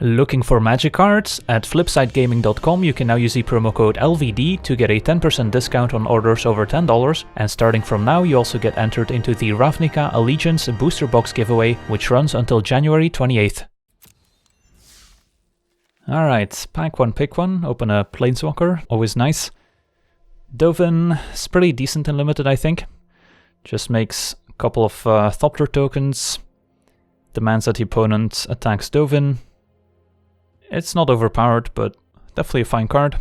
Looking for magic cards? At flipsidegaming.com you can now use the promo code LVD to get a 10% discount on orders over $10, and starting from now you also get entered into the Ravnica Allegiance booster box giveaway, which runs until January 28th. Alright, pack one, pick one, open a Planeswalker, always nice. Dovin is pretty decent and limited, I think. Just makes a couple of Thopter tokens, demands that the opponent attacks Dovin. It's not overpowered, but definitely a fine card.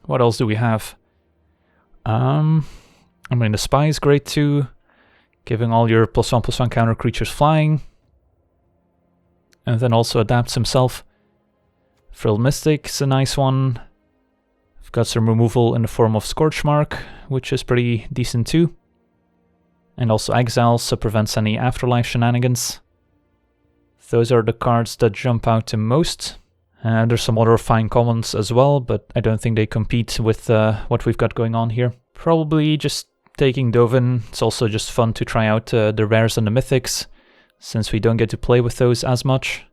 What else do we have? I mean, the Spy is great too, giving all your +1/+1 counter creatures flying. And then also adapts himself. Frilled Mystic is a nice one. We've got some removal in the form of Scorchmark, which is pretty decent too. And also Exile, so prevents any Afterlife shenanigans. Those are the cards that jump out the most. There's some other fine commons as well, but I don't think they compete with what we've got going on here. Probably just taking Dovin. It's also just fun to try out the rares and the mythics, since we don't get to play with those as much.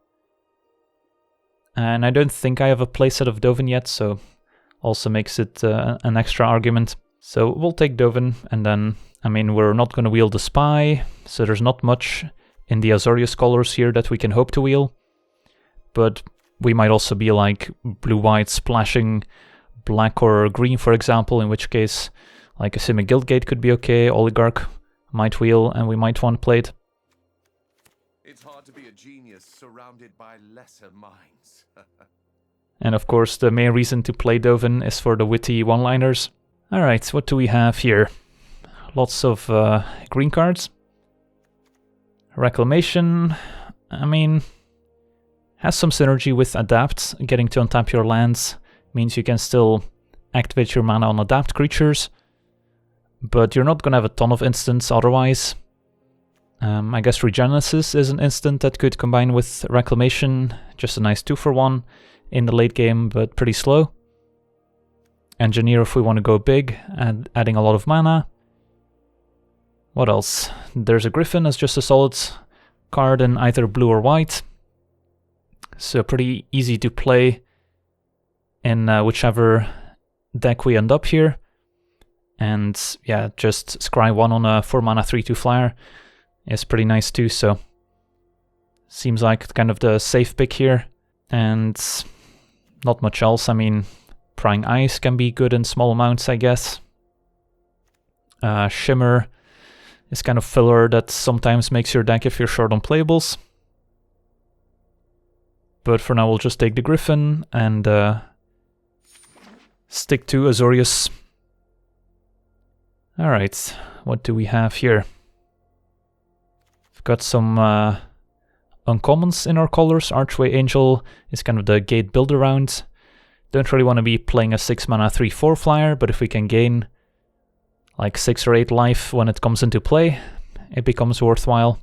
And I don't think I have a playset of Dovin yet, so also makes it an extra argument. So we'll take Dovin, and then, I mean, we're not going to wield the Spy, so there's not much in the Azorius colors here that we can hope to wheel. But we might also be like blue-white splashing black or green, for example, in which case like a Simic Guildgate could be okay, Oligarch might wheel, and we might want to play it. It's hard to be a genius surrounded by lesser minds. And of course the main reason to play Dovin is for the witty one-liners. Alright, what do we have here? Lots of green cards. Reclamation, I mean, has some synergy with Adapt. Getting to untap your lands means you can still activate your mana on Adapt creatures, but you're not going to have a ton of instants otherwise. I guess Regenesis is an instant that could combine with Reclamation, just a nice 2-for-1 in the late game, but pretty slow. Engineer if we want to go big, and adding a lot of mana. What else? There's a Griffin as just a solid card in either blue or white. So pretty easy to play in whichever deck we end up here. And yeah, just scry 1 on a 4-mana 3/2 flyer is pretty nice too, so seems like kind of the safe pick here. And not much else. I mean, Prying Eyes can be good in small amounts, I guess. Shimmer is kind of filler that sometimes makes your deck if you're short on playables. But for now we'll just take the Griffin and stick to Azorius. Alright, what do we have here? We've got some uncommons in our colors. Archway Angel is kind of the gate build around. Don't really want to be playing a 6-mana 3/4 flyer, but if we can gain like 6 or 8 life when it comes into play, it becomes worthwhile.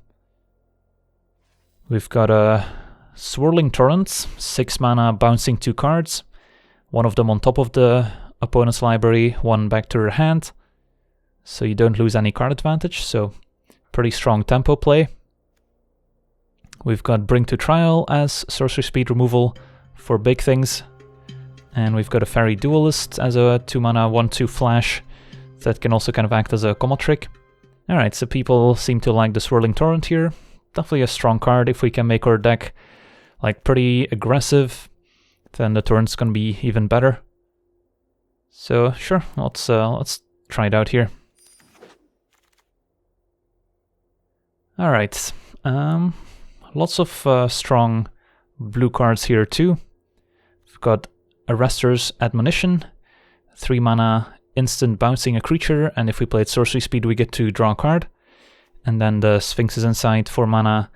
We've got a Swirling Torrent, 6 mana bouncing 2 cards, one of them on top of the opponent's library, one back to their hand, so you don't lose any card advantage, so pretty strong tempo play. We've got Bring to Trial as sorcery speed removal for big things, and we've got a Fairy Duelist as a 2-mana 1/2 flash that can also kind of act as a combo trick. Alright, so people seem to like the Swirling Torrent here. Definitely a strong card. If we can make our deck like pretty aggressive, then the Torrent's gonna be even better. So sure, let's try it out here. Alright, lots of strong blue cards here too. We've got Arrester's Admonition, 3 mana instant bouncing a creature, and if we play at sorcery speed we get to draw a card. And then the Sphinx's Insight, 4 mana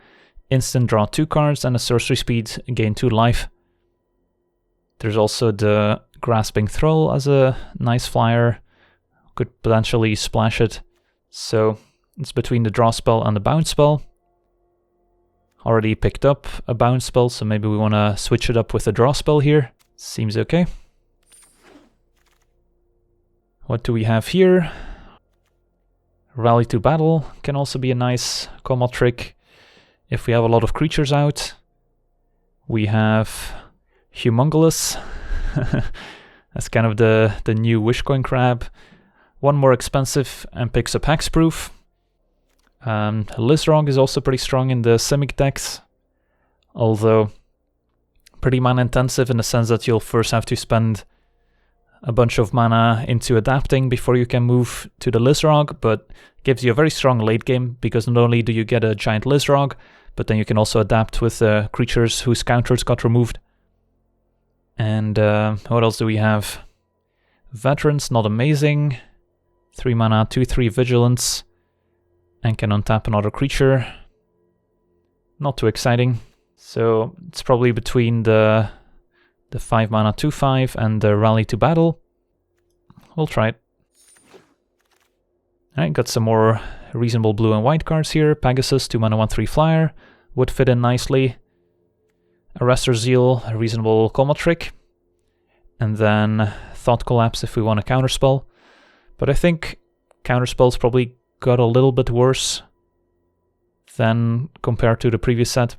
instant draw 2 cards, and a sorcery speed gain 2 life. There's also the Grasping Thrall as a nice flyer, could potentially splash it. So it's between the draw spell and the bounce spell. Already picked up a bounce spell, so maybe we want to switch it up with a draw spell here. Seems okay. What do we have here? Rally to Battle can also be a nice combo trick if we have a lot of creatures out. We have Humongous. That's kind of the new Wishcoin crab. One more expensive and picks up Hexproof. Lizrog is also pretty strong in the Simic decks, although pretty mana intensive in the sense that you'll first have to spend a bunch of mana into adapting before you can move to the Lizrog, but gives you a very strong late game because not only do you get a giant Lizrog, but then you can also adapt with creatures whose counters got removed. And what else do we have? Veterans, not amazing. 3 mana, 2/3 Vigilance, and can untap another creature. Not too exciting. So it's probably between the 5 mana 2/5 and the Rally to Battle. We'll try it. Alright, got some more reasonable blue and white cards here. Pegasus, 2 mana 1/3 flyer, would fit in nicely. Arrestor Zeal, a reasonable combat trick. And then Thought Collapse if we want a counterspell. But I think counterspells probably got a little bit worse than compared to the previous set.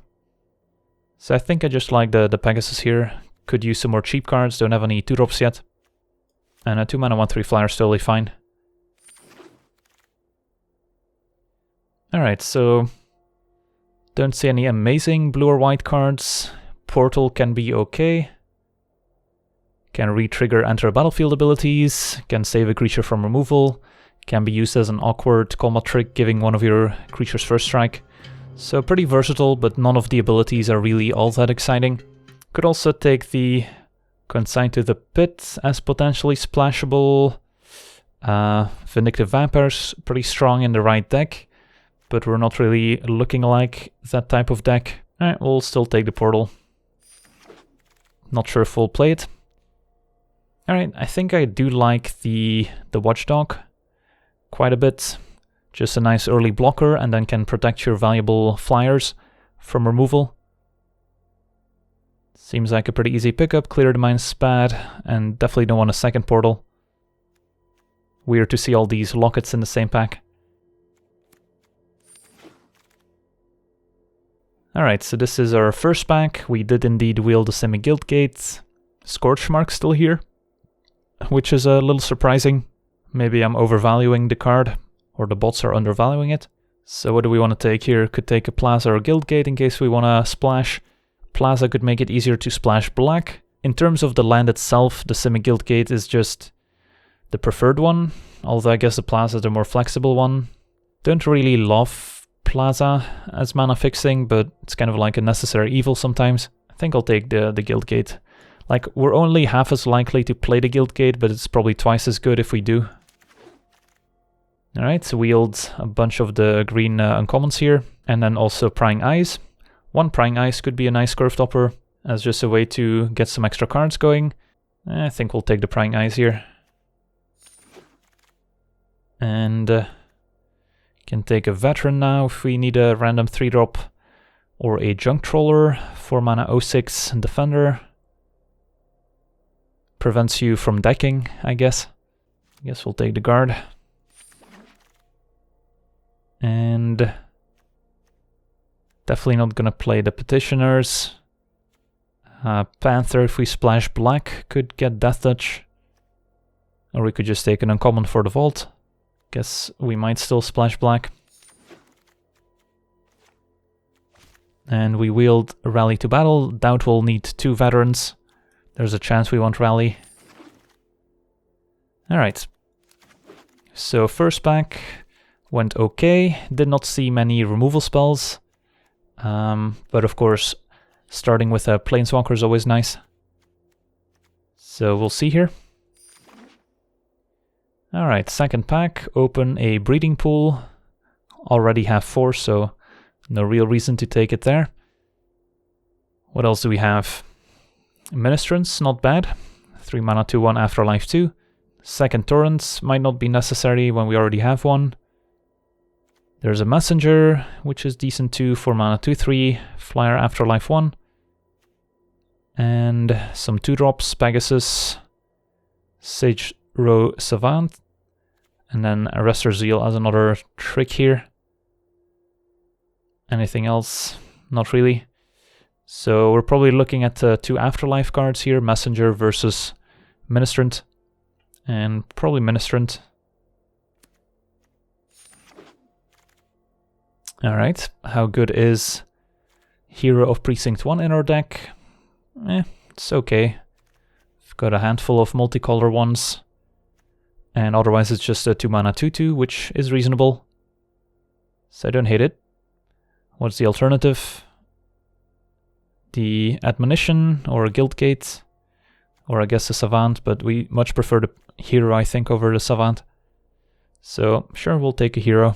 So I think I just like the Pegasus here. Could use some more cheap cards, don't have any 2-drops yet. And a 2 mana 1/3 flyer is totally fine. Alright, so don't see any amazing blue or white cards. Portal can be okay. Can re-trigger enter battlefield abilities, can save a creature from removal, can be used as an awkward combat trick, giving one of your creatures first strike. So pretty versatile, but none of the abilities are really all that exciting. Could also take the Consigned to the Pit as potentially splashable. Vindictive Vampire's pretty strong in the right deck, but we're not really looking like that type of deck. Alright, we'll still take the Portal. Not sure if we'll play it. Alright, I think I do like the Watchdog quite a bit. Just a nice early blocker, and then can protect your valuable flyers from removal. Seems like a pretty easy pickup. Clear the Mind's bad, and definitely don't want a second Portal. Weird to see all these lockets in the same pack. Alright, so this is our first pack. We did indeed wield the Semi-Guildgate. Scorchmark still here, which is a little surprising. Maybe I'm overvaluing the card, or the bots are undervaluing it. So what do we want to take here? Could take a Plaza or Guildgate in case we want to splash. Plaza could make it easier to splash black. In terms of the land itself, the Semi-Guildgate is just the preferred one, although I guess the Plaza is the more flexible one. Don't really love Plaza as mana fixing, but it's kind of like a necessary evil sometimes. I think I'll take the Guildgate. Like, we're only half as likely to play the Guildgate, but it's probably twice as good if we do. Alright, so wield a bunch of the green uncommons here, and then also Prying Eyes. One Prying Eyes could be a nice curve topper, as just a way to get some extra cards going. I think we'll take the Prying Eyes here. And can take a Veteran now if we need a random 3-drop, or a Junk Troller, 4 mana 06 Defender. Prevents you from decking, I guess. I guess we'll take the Guard. And definitely not gonna play the Petitioners. Panther, if we splash black, could get Death Touch. Or we could just take an uncommon for the Vault. Guess we might still splash black. And we wield Rally to Battle. Doubt we'll need 2 Veterans. There's a chance we won't rally. Alright. So first pack went okay. Did not see many removal spells. But of course, starting with a Planeswalker is always nice. So we'll see here. Alright, second pack. Open a Breeding Pool. Already have 4, so no real reason to take it there. What else do we have? Ministrants, not bad. 3 mana 2/1 Afterlife 2. Second Torrents might not be necessary when we already have one. There's a Messenger, which is decent too, 4 mana 2/3, Flyer Afterlife 1. And some 2-drops, Pegasus, Sage Row Savant, and then Arrestor Zeal as another trick here. Anything else? Not really. So we're probably looking at 2 Afterlife cards here, Messenger versus Ministrant, and probably Ministrant. Alright, how good is Hero of Precinct 1 in our deck? It's okay. We've got a handful of multicolor ones, and otherwise it's just a 2 mana 2/2, which is reasonable. So I don't hate it. What's the alternative? The Admonition or a Guildgate, or I guess the Savant, but we much prefer the Hero, I think, over the Savant. So sure, we'll take a Hero.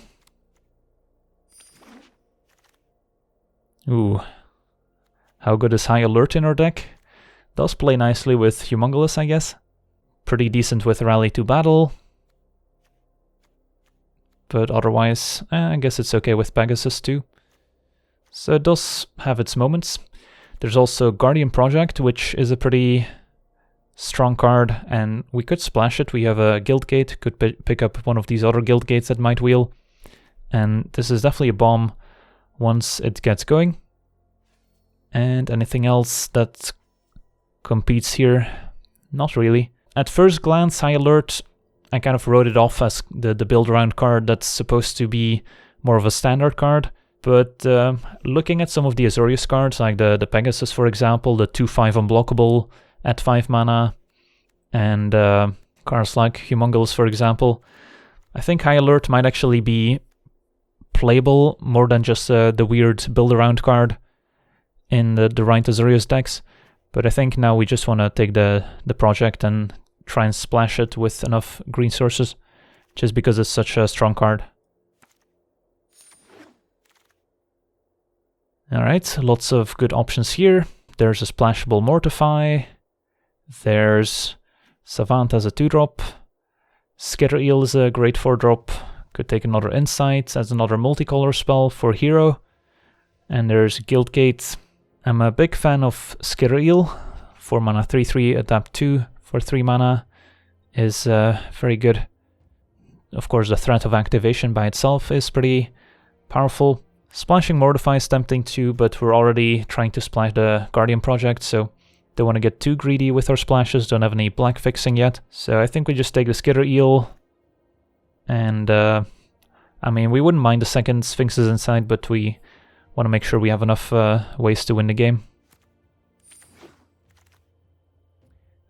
Ooh, how good is High Alert in our deck? Does play nicely with Humongous, I guess. Pretty decent with Rally to Battle. But otherwise, I guess it's okay with Pegasus too. So it does have its moments. There's also Guardian Project, which is a pretty strong card, and we could splash it. We have a Guildgate, could pick up one of these other Guildgates that might wheel. And this is definitely a bomb once it gets going. And anything else that competes here? Not really. At first glance, High Alert, I kind of wrote it off as the build around card that's supposed to be more of a standard card. But looking at some of the Azorius cards, like the Pegasus, for example, the 2/5 unblockable at 5 mana, and cards like Humongous, for example, I think High Alert might actually be playable more than just the weird build-around card in the right Azorius decks. But I think now we just want to take the project and try and splash it with enough green sources, just because it's such a strong card. Alright, lots of good options here. There's a splashable Mortify. There's Savant as a 2-drop. Skitter Eel is a great 4-drop. Could take another Insight as another multicolor spell for Hero. And there's Guildgate. I'm a big fan of Skitter Eel. 4 mana 3/3, adapt 2 for 3 mana is very good. Of course, the threat of activation by itself is pretty powerful. Splashing Mortify is tempting too, but we're already trying to splash the Guardian Project, so don't want to get too greedy with our splashes, don't have any black fixing yet. So I think we just take the Skitter Eel, and I mean, we wouldn't mind the second Sphinx's Insight, but we want to make sure we have enough ways to win the game.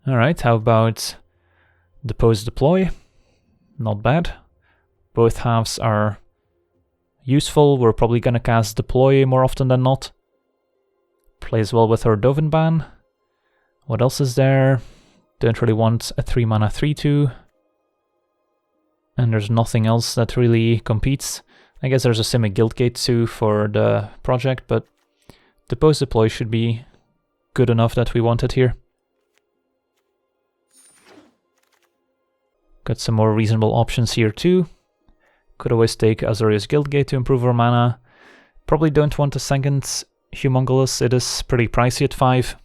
Alright, how about Depose Deploy? Not bad. Both halves are useful. We're probably gonna cast Deploy more often than not. Plays well with our Dovin ban. What else is there? Don't really want a 3 mana 3/2. And there's nothing else that really competes. I guess there's a Simic Guildgate too for the project, but Depose Deploy should be good enough that we want it here. Got some more reasonable options here too. Could always take Azorius Guildgate to improve our mana. Probably don't want a second Humongous, it is pretty pricey at 5.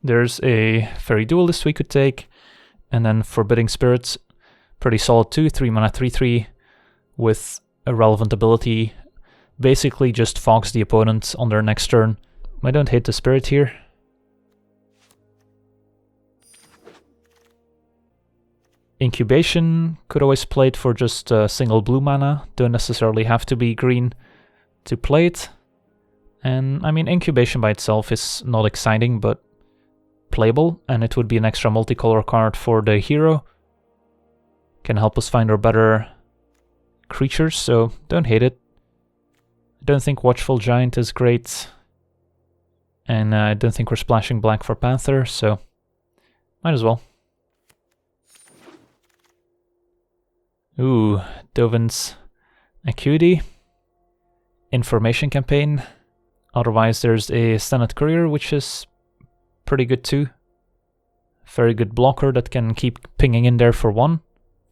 There's a Fairy Duelist we could take, and then Forbidding Spirits, pretty solid too, 3 mana 3/3 with a relevant ability. Basically just fogs the opponent on their next turn. I don't hate the Spirit here. Incubation, could always play it for just a single blue mana, don't necessarily have to be green to play it. And I mean, Incubation by itself is not exciting, but playable, and it would be an extra multicolor card for the hero. Can help us find our better creatures, so don't hate it. I don't think Watchful Giant is great, and I don't think we're splashing black for Panther, so might as well. Ooh, Dovin's Acuity. Information Campaign. Otherwise there's a Senate Courier, which is pretty good too. Very good blocker that can keep pinging in there for 1.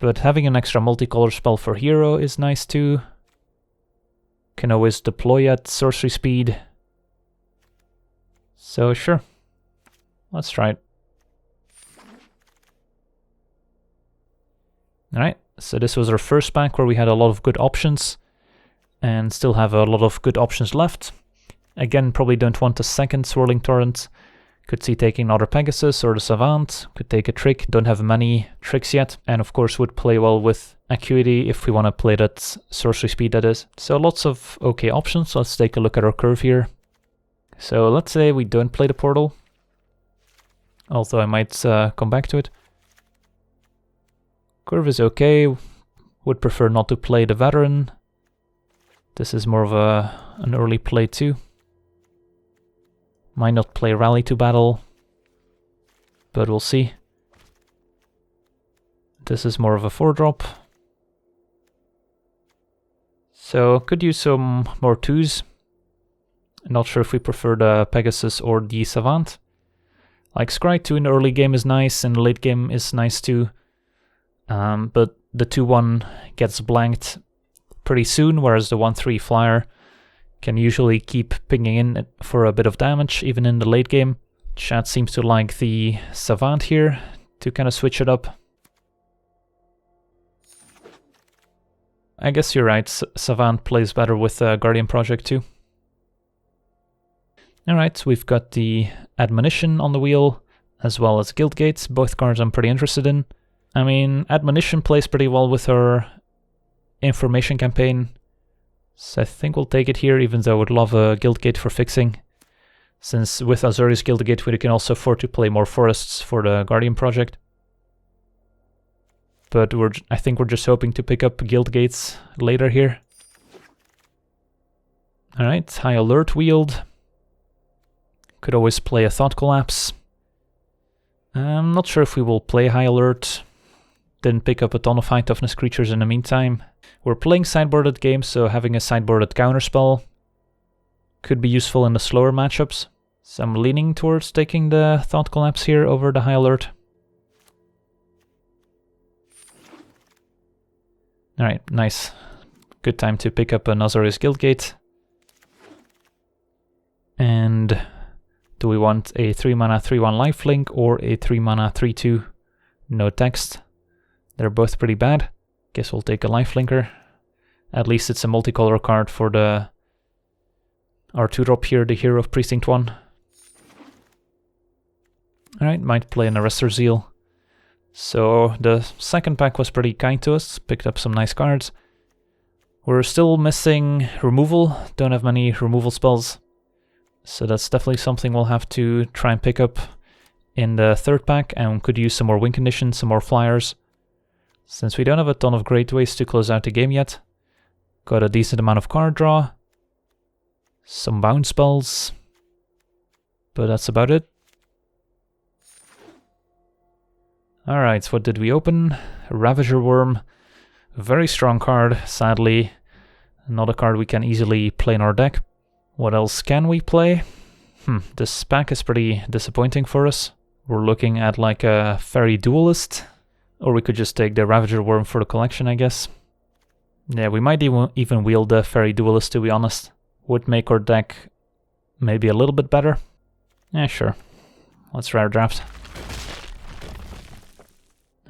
But having an extra multicolor spell for hero is nice too. Can always deploy at sorcery speed. So sure, let's try it. Alright, so this was our first pack where we had a lot of good options and still have a lot of good options left. Again, probably don't want a second Swirling Torrent. Could see taking another Pegasus or the Savant. Could take a trick. Don't have many tricks yet. And of course would play well with Acuity if we want to play that sorcery speed, that is. So lots of okay options. Let's take a look at our curve here. So let's say we don't play the Portal. Although I might come back to it. Curve is okay. Would prefer not to play the Veteran. This is more of an early play too. Might not play Rally to Battle, but we'll see. This is more of a 4-drop. So could use some more 2s. Not sure if we prefer the Pegasus or the Savant. Like Scry 2 in the early game is nice, and the late game is nice too. But the 2-1 gets blanked pretty soon, whereas the 1-3 flyer can usually keep pinging in for a bit of damage, even in the late game. Chat seems to like the Savant here, to kind of switch it up. I guess you're right, Savant plays better with Guardian Project too. Alright, we've got the Admonition on the wheel, as well as Guildgate, both cards I'm pretty interested in. I mean, Admonition plays pretty well with our Information campaign, so I think we'll take it here, even though I would love a Guildgate for fixing. Since with Azorius Guildgate we can also afford to play more forests for the Guardian Project. But I think we're just hoping to pick up Guildgates later here. Alright, High Alert wheeled. Could always play a Thought Collapse. I'm not sure if we will play High Alert. Didn't pick up a ton of high toughness creatures in the meantime. We're playing sideboarded games, so having a sideboarded counterspell could be useful in the slower matchups. So I'm leaning towards taking the Thought Collapse here over the High Alert. Alright, nice. Good time to pick up an Azorius Guildgate. And do we want a 3-mana 3-1 lifelink or a 3-mana 3-2 no text? They're both pretty bad. Guess we'll take a lifelinker. At least it's a multicolor card for our 2-drop here, the Hero of Precinct 1. Alright, might play an Arrestor Zeal. So the second pack was pretty kind to us, picked up some nice cards. We're still missing removal, don't have many removal spells. So that's definitely something we'll have to try and pick up in the third pack, and could use some more win conditions, some more flyers. Since we don't have a ton of great ways to close out the game yet. Got a decent amount of card draw. Some bounce spells. But that's about it. Alright, what did we open? Ravager Worm. A very strong card, sadly. Not a card we can easily play in our deck. What else can we play? This pack is pretty disappointing for us. We're looking at like a Fairy Duelist. Or we could just take the Ravager Worm for the collection, I guess. Yeah, we might even wield the Fairy Duelist, to be honest. Would make our deck maybe a little bit better. Yeah, sure. Let's rare draft.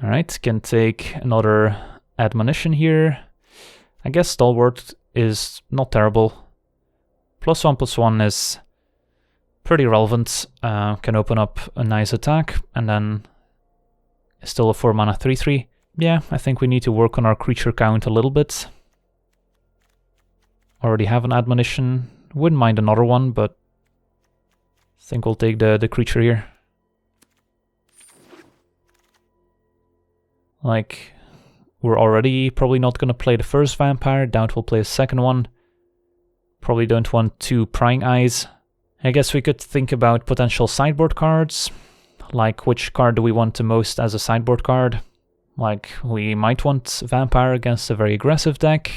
Alright, can take another Admonition here. I guess Stalwart is not terrible. +1/+1 is pretty relevant. Can open up a nice attack, and then still a 4-mana 3/3. Yeah, I think we need to work on our creature count a little bit. Already have an Admonition. Wouldn't mind another one, but I think we'll take the creature here. Like, we're already probably not going to play the first Vampire. Doubt we'll play a second one. Probably don't want 2 Prying Eyes. I guess we could think about potential sideboard cards. Like, which card do we want the most as a sideboard card? Like, we might want Vampire against a very aggressive deck.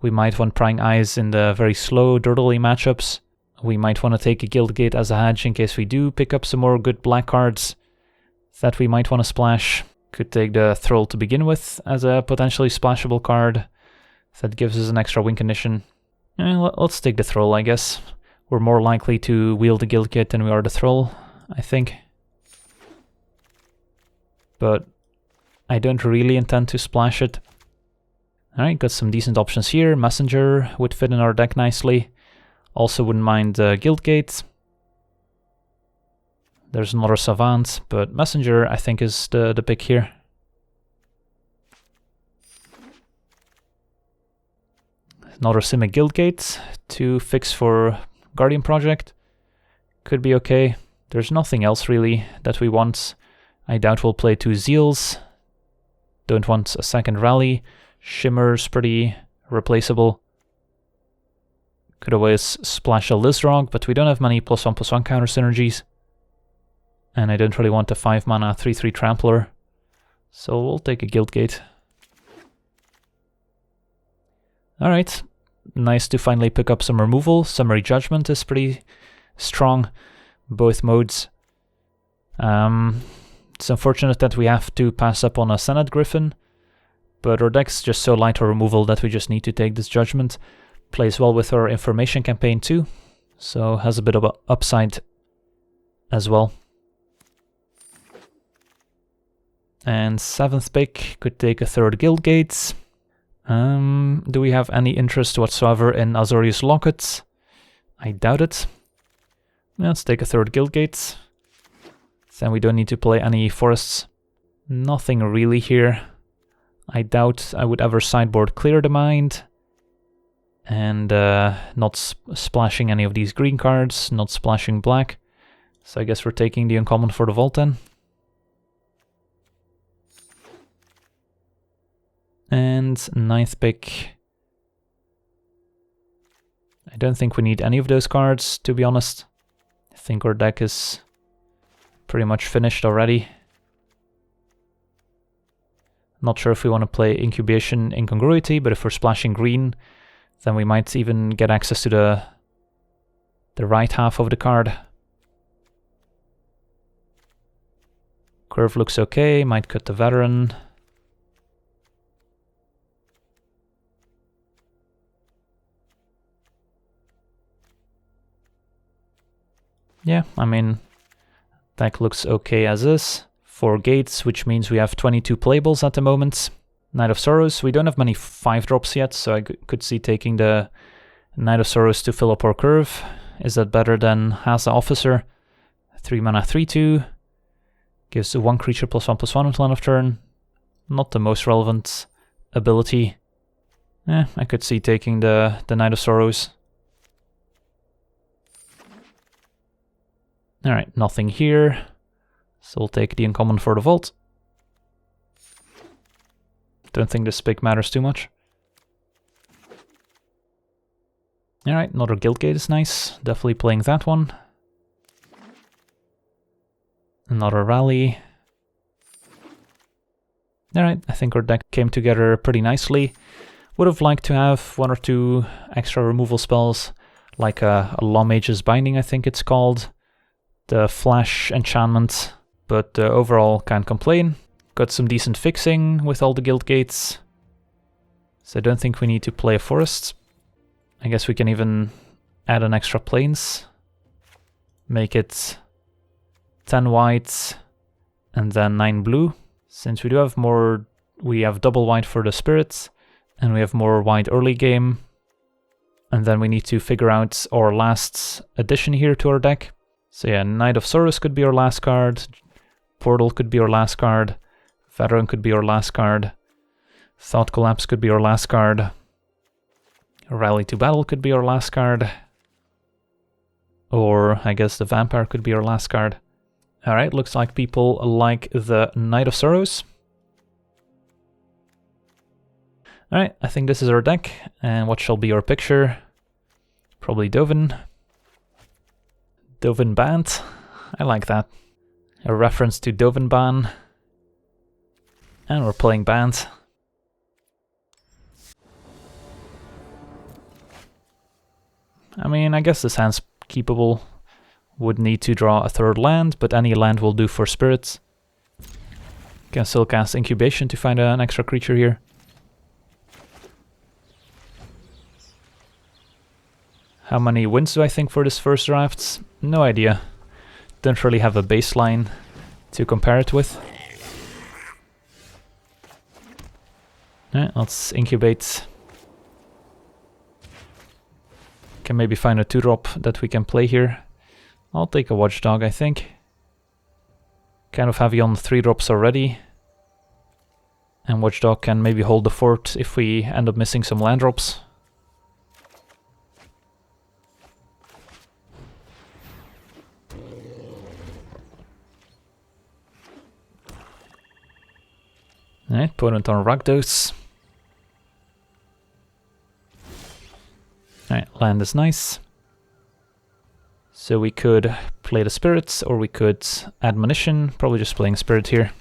We might want Prying Eyes in the very slow, dirtily matchups. We might want to take a Guildgate as a hedge in case we do pick up some more good black cards that we might want to splash. Could take the Thrall to begin with as a potentially splashable card that gives us an extra win condition. Let's take the Thrall, I guess. We're more likely to wield the Guildgate than we are the Thrall, I think. But I don't really intend to splash it. Alright, got some decent options here. Messenger would fit in our deck nicely. Also wouldn't mind Guildgate. There's another Savant, but Messenger I think is the pick here. Another Simic Guildgate to fix for Guardian Project. Could be okay. There's nothing else really that we want. I doubt we'll play 2 Zeals. Don't want a second Rally. Shimmer's pretty replaceable. Could always splash a Lizrog, but we don't have many +1/+1 counter synergies. And I don't really want a 5 mana 3/3 Trampler. So we'll take a Guildgate. Alright, nice to finally pick up some removal. Summary Judgment is pretty strong, both modes. It's unfortunate that we have to pass up on a Senate Griffin, but our deck's just so light on removal that we just need to take this Judgment. Plays well with our Information campaign too, so has a bit of an upside as well. And 7th pick, could take a 3rd Guildgate. Do we have any interest whatsoever in Azorius Locket? I doubt it. Let's take a 3rd Guildgate. Then we don't need to play any forests. Nothing really here. I doubt I would ever sideboard Clear the Mind. And not splashing any of these green cards, not splashing black. So I guess we're taking the uncommon for the vault then. And 9th pick. I don't think we need any of those cards, to be honest. I think our deck is pretty much finished already. Not sure if we want to play Incubation Incongruity, but if we're splashing green, then we might even get access to the right half of the card. Curve looks okay, might cut the Veteran. Yeah, I mean, deck looks okay as is. 4 gates, which means we have 22 playables at the moment. Knight of Sorrows, we don't have many 5-drops yet, so I could see taking the Knight of Sorrows to fill up our curve. Is that better than Haza Officer? 3 mana 3/2. Gives 1 creature +1/+1 until end of turn. Not the most relevant ability. I could see taking the Knight of Sorrows. Alright, nothing here. So we'll take the uncommon for the vault. Don't think this pick matters too much. Alright, another Guildgate is nice. Definitely playing that one. Another Rally. Alright, I think our deck came together pretty nicely. Would have liked to have 1 or 2 extra removal spells, like a Law Mage's Binding, I think it's called. The Flash enchantment, but overall can't complain. Got some decent fixing with all the Guildgates. So I don't think we need to play a forest. I guess we can even add an extra plains. Make it 10 white and then 9 blue. Since we do have more, we have double white for the spirits and we have more white early game. And then we need to figure out our last addition here to our deck. So yeah, Knight of Sorrows could be our last card. Portal could be our last card. Veteran could be our last card. Thought Collapse could be our last card. Rally to Battle could be our last card. Or I guess the Vampire could be our last card. Alright, looks like people like the Knight of Sorrows. Alright, I think this is our deck. And what shall be our picture? Probably Dovin. Dovin Band. I like that. A reference to Dovin Ban. And we're playing Band. I mean, I guess this hand's keepable. Would need to draw a 3rd land, but any land will do for spirits. Can still cast Incubation to find an extra creature here. How many wins do I think for this first draft? No idea. Don't really have a baseline to compare it with. Let's incubate. Can maybe find a 2-drop that we can play here. I'll take a Watchdog, I think. Kind of heavy on 3-drops already. And Watchdog can maybe hold the fort if we end up missing some land drops. Alright, opponent on Rakdos. Alright, land is nice. So we could play the spirits, or we could admonition. Probably just playing spirit here.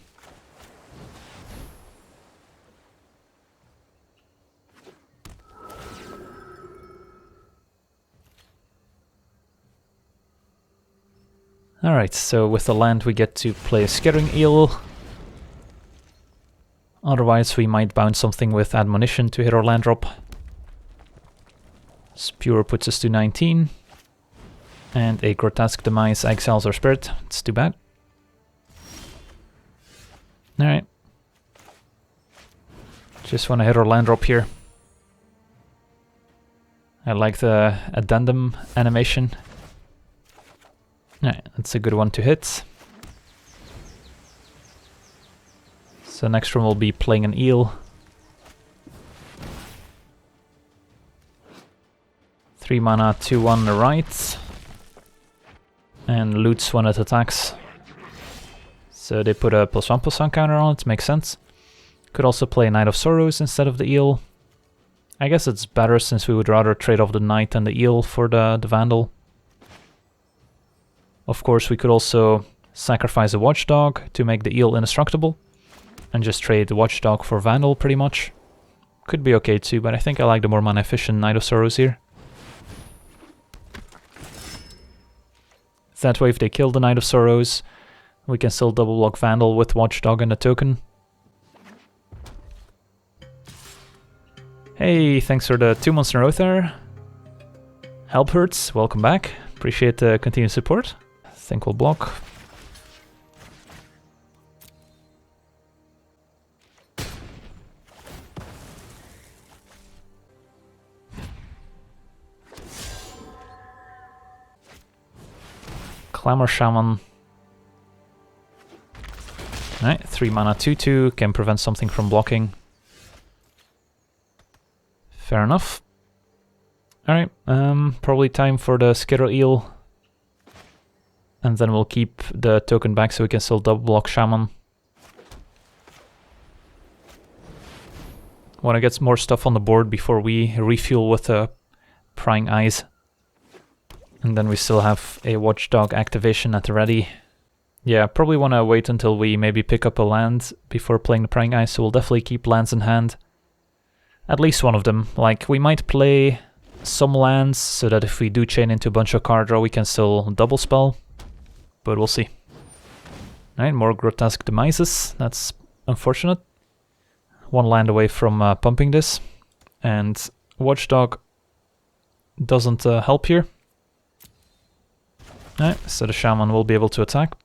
Alright, so with the land we get to play a Scattering Eel. Otherwise we might bounce something with admonition to hit our land drop. Spewer puts us to 19. And a Grotesque Demise exiles our spirit. It's too bad. Alright. Just want to hit our land drop here. I like the addendum animation. Alright, that's a good one to hit. So next turn we'll be playing an eel. 3 mana, 2/1 on the right. And loots when it attacks. So they put a +1/+1 counter on it, makes sense. Could also play Knight of Sorrows instead of the eel. I guess it's better since we would rather trade off the knight and the eel for the Vandal. Of course we could also sacrifice a Watchdog to make the eel indestructible. And just trade the Watchdog for Vandal pretty much. Could be okay too, but I think I like the more mana efficient Knight of Sorrows here. That way if they kill the Knight of Sorrows, we can still double block Vandal with Watchdog and a token. Hey, thanks for the 2 months in a row there. Help Hurts, welcome back. Appreciate the continued support. I think we'll block. Clamor Shaman. Alright, 3 mana 2/2 can prevent something from blocking. Fair enough. Alright, probably time for the Skittle Eel. And then we'll keep the token back so we can still double block Shaman. Want to get more stuff on the board before we refuel with Prying Eyes. And then we still have a Watchdog activation at the ready. Yeah, probably want to wait until we maybe pick up a land before playing the Prying Eyes, so we'll definitely keep lands in hand. At least one of them. Like, we might play some lands so that if we do chain into a bunch of card draw, we can still double spell. But we'll see. Alright, more Grotesque Demises. That's unfortunate. 1 land away from pumping this. And Watchdog doesn't help here. Alright, so the Shaman will be able to attack.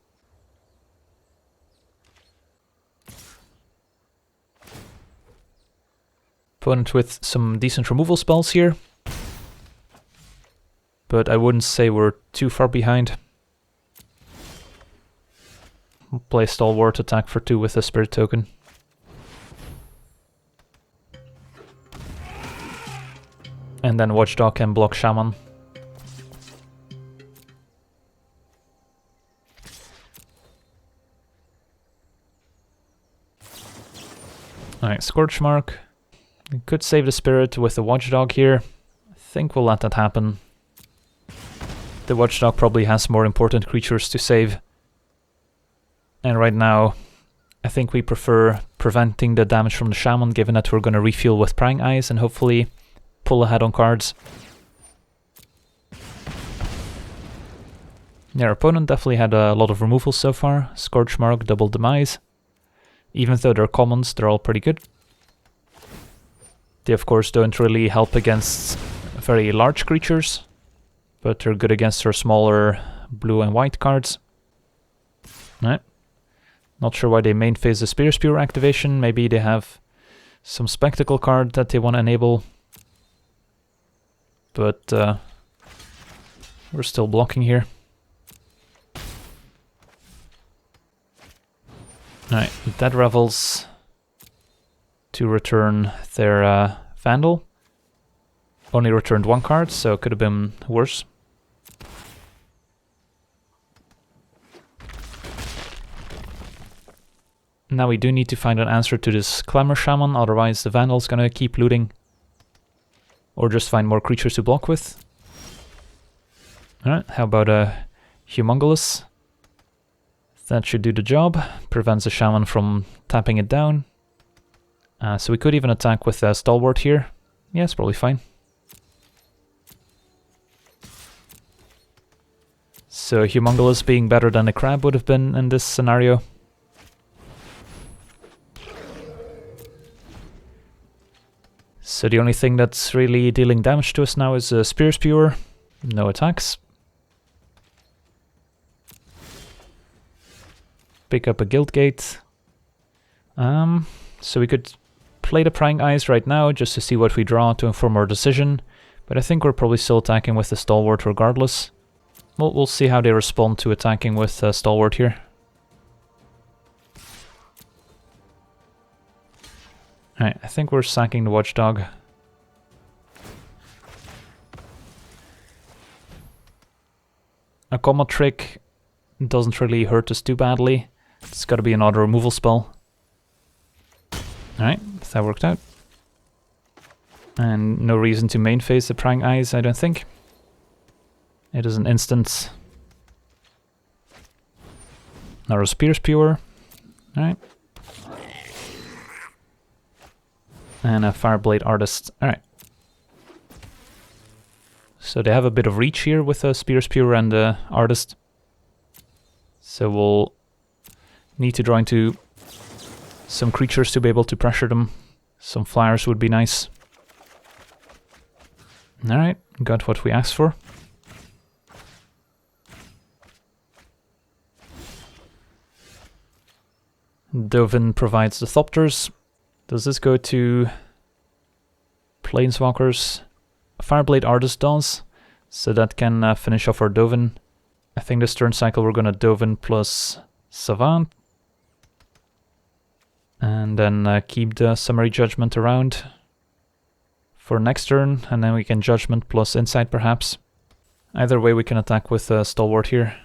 Opponent with some decent removal spells here. But I wouldn't say we're too far behind. We'll play Stalwart, attack for 2 with a Spirit token. And then Watchdog can block Shaman. Alright, Scorch Mark. We could save the Spirit with the Watchdog here. I think we'll let that happen. The Watchdog probably has more important creatures to save. And right now, I think we prefer preventing the damage from the Shaman, given that we're going to refuel with Prying Eyes and hopefully pull ahead on cards. Yeah, our opponent definitely had a lot of removals so far. Scorch Mark, Double Demise. Even though they're commons, they're all pretty good. They of course don't really help against very large creatures, but they're good against our smaller blue and white cards. Right. Not sure why they main phase the Spear activation. Maybe they have some spectacle card that they want to enable. But We're still blocking here. Alright, that Revels to return their Vandal. Only returned one card, so it could have been worse. Now we do need to find an answer to this Clamor Shaman, otherwise the Vandal's gonna keep looting. Or just find more creatures to block with. Alright, how about a Humongous? That should do the job. Prevents the Shaman from tapping it down. So we could even attack with a Stalwart here. Yeah, it's probably fine. So Humongous being better than the Crab would have been in this scenario. So the only thing that's really dealing damage to us now is Spear Spewer. No attacks. Pick up a Guild Gate. So we could play the Prying Eyes right now just to see what we draw to inform our decision. But I think we're probably still attacking with the Stalwart regardless. We'll see how they respond to attacking with Stalwart here. Alright, I think we're sacking the Watchdog. A Comma Trick doesn't really hurt us too badly. It's gotta be another removal spell. Alright, that worked out. And no reason to main phase the Prying Eyes, I don't think. It is an instant. Another Spear Spewer. Alright. And a Fireblade Artist. Alright. So they have a bit of reach here with a Spear Spewer and the Artist. So we'll need to draw into some creatures to be able to pressure them. Some flyers would be nice. Alright, got what we asked for. Dovin provides the Thopters. Does this go to Planeswalkers? Fireblade Artist does, so that can finish off our Dovin. I think this turn cycle we're gonna Dovin plus Savant. And then keep the Summary Judgment around for next turn, and then we can Judgment plus Insight perhaps. Either way we can attack with Stalwart here.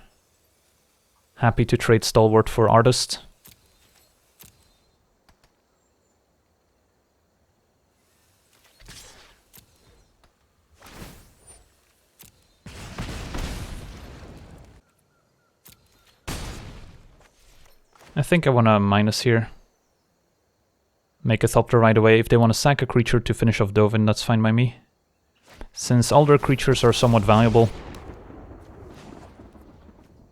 Happy to trade Stalwart for Artist. I think I want to minus here. Make a Thopter right away. If they want to sack a creature to finish off Dovin, that's fine by me. Since all their creatures are somewhat valuable.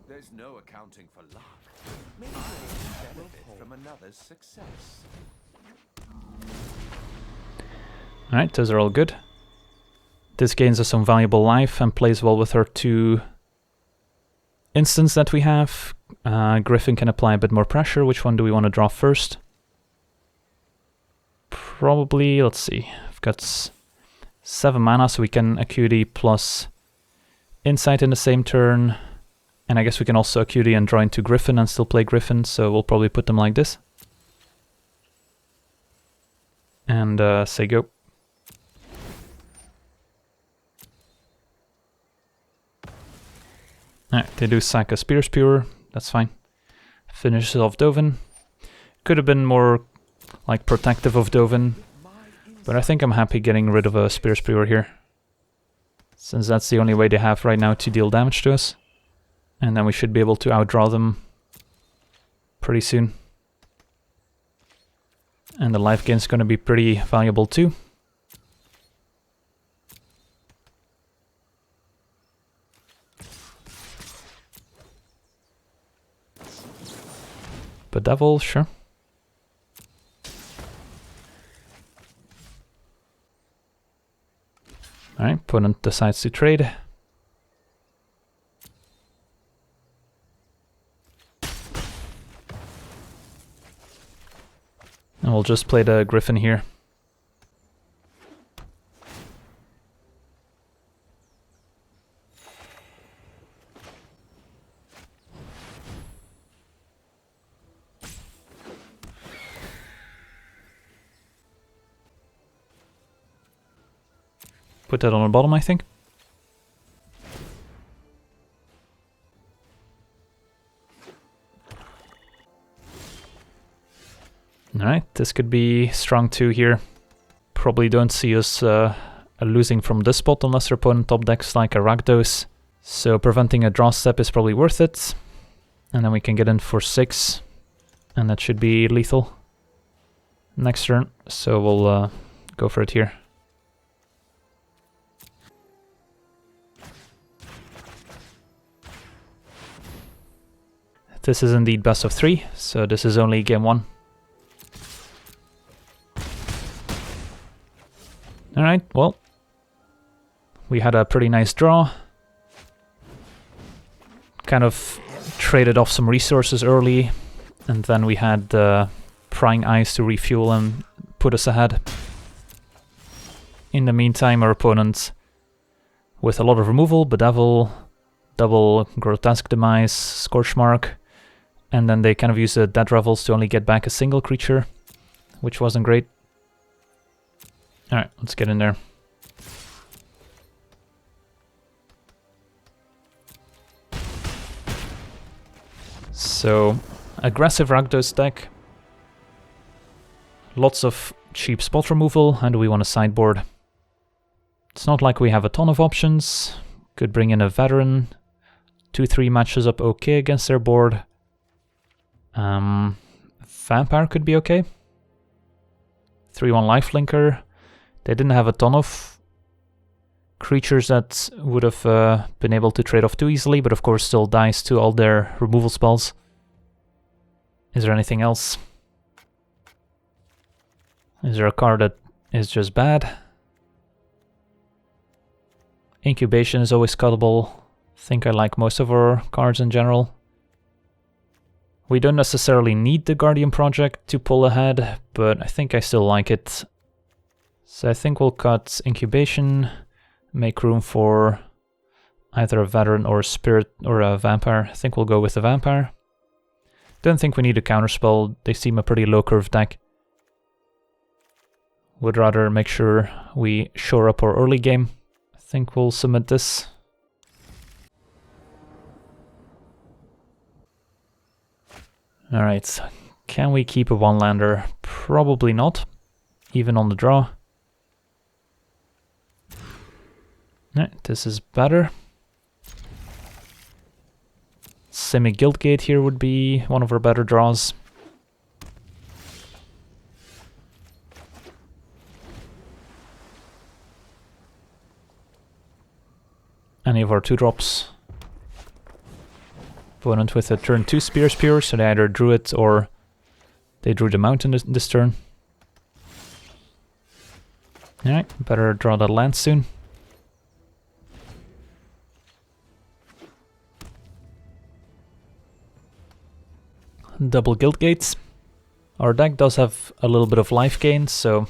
There's no accounting for luck. Maybe I benefit from another's success. Alright, those are all good. This gains us some valuable life and plays well with our two instants that we have. Griffin can apply a bit more pressure. Which one do we want to draw first? Probably, let's see. I've got 7 mana, so we can Acuity plus Insight in the same turn. And I guess we can also Acuity and draw into Griffin and still play Griffin, so we'll probably put them like this. And say go. Alright, they do sack a Spear Spewer. That's fine. Finishes off Dovin. Could have been more like protective of Dovin, but I think I'm happy getting rid of a Spear Spewer here, since that's the only way they have right now to deal damage to us. And then we should be able to outdraw them pretty soon. And the life gain is going to be pretty valuable too. Bedevil, sure. Alright, opponent decides to trade. And we'll just play the Griffin here. Put that on the bottom, I think. Alright, this could be strong 2 here. Probably don't see us losing from this spot unless our opponent top decks like a Rakdos. So preventing a draw step is probably worth it. And then we can get in for 6. And that should be lethal next turn. So we'll go for it here. This is indeed best of 3, so this is only game 1. Alright, well, we had a pretty nice draw. Kind of traded off some resources early, and then we had prying eyes to refuel and put us ahead. In the meantime, our opponent, with a lot of removal, Bedevil, double Grotesque Demise, Scorchmark, and then they kind of use the Dead Revels to only get back a single creature, which wasn't great. Alright, let's get in there. So, aggressive Rakdos deck. Lots of cheap spot removal, and we want a sideboard. It's not like we have a ton of options. Could bring in a Veteran. 2-3 matches up okay against their board. Vampire could be okay. 3-1 Lifelinker. They didn't have a ton of creatures that would have been able to trade off too easily, but of course still dies to all their removal spells. Is there anything else? Is there a card that is just bad? Incubation is always cuttable. I think I like most of our cards in general. We don't necessarily need the Guardian Project to pull ahead, but I think I still like it. So I think we'll cut Incubation, make room for either a Veteran or a Spirit or a Vampire. I think we'll go with the Vampire. Don't think we need a counterspell. They seem a pretty low curve deck. Would rather make sure we shore up our early game. I think we'll submit this. Alright, can we keep a one-lander? Probably not, even on the draw. Alright, this is better. Semi-Guildgate here would be one of our better draws. Any of our 2-drops. Opponent with a turn 2 Spear, so they either drew it or they drew the mountain this turn. Alright, better draw that land soon. Double Guildgates. Our deck does have a little bit of life gain, so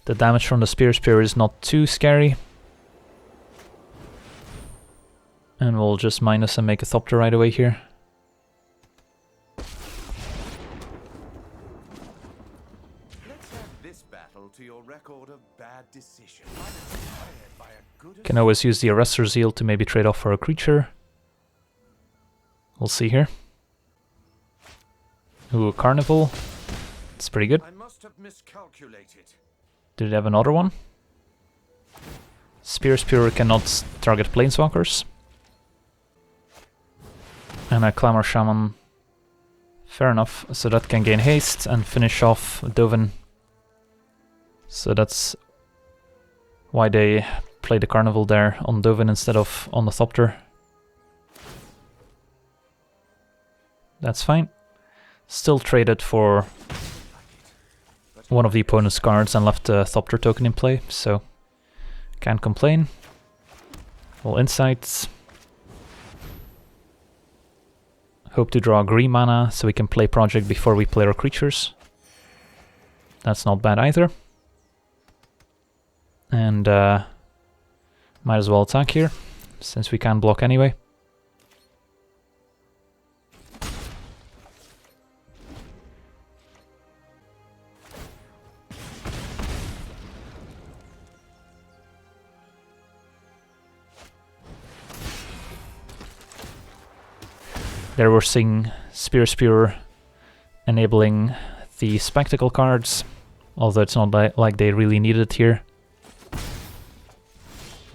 the damage from the Spear is not too scary. And we'll just minus and make a Thopter right away here. Let's add this battle to your record of bad decisions. Can always use the Arrestor Zeal to maybe trade off for a creature. We'll see here. Ooh, a Carnival. It's pretty good. I must have miscalculated. Did it have another one? Spear cannot target Planeswalkers. And a Clamor Shaman. Fair enough. So that can gain haste and finish off Dovin. So that's why they play the Carnival there on Dovin instead of on the Thopter. That's fine. Still traded for one of the opponent's cards and left the Thopter token in play, so can't complain. Well, Insights. Hope to draw green mana so we can play Project before we play our creatures. That's not bad either. And might as well attack here, since we can't block anyway. There we're seeing Spear enabling the spectacle cards, although it's not like they really needed it here.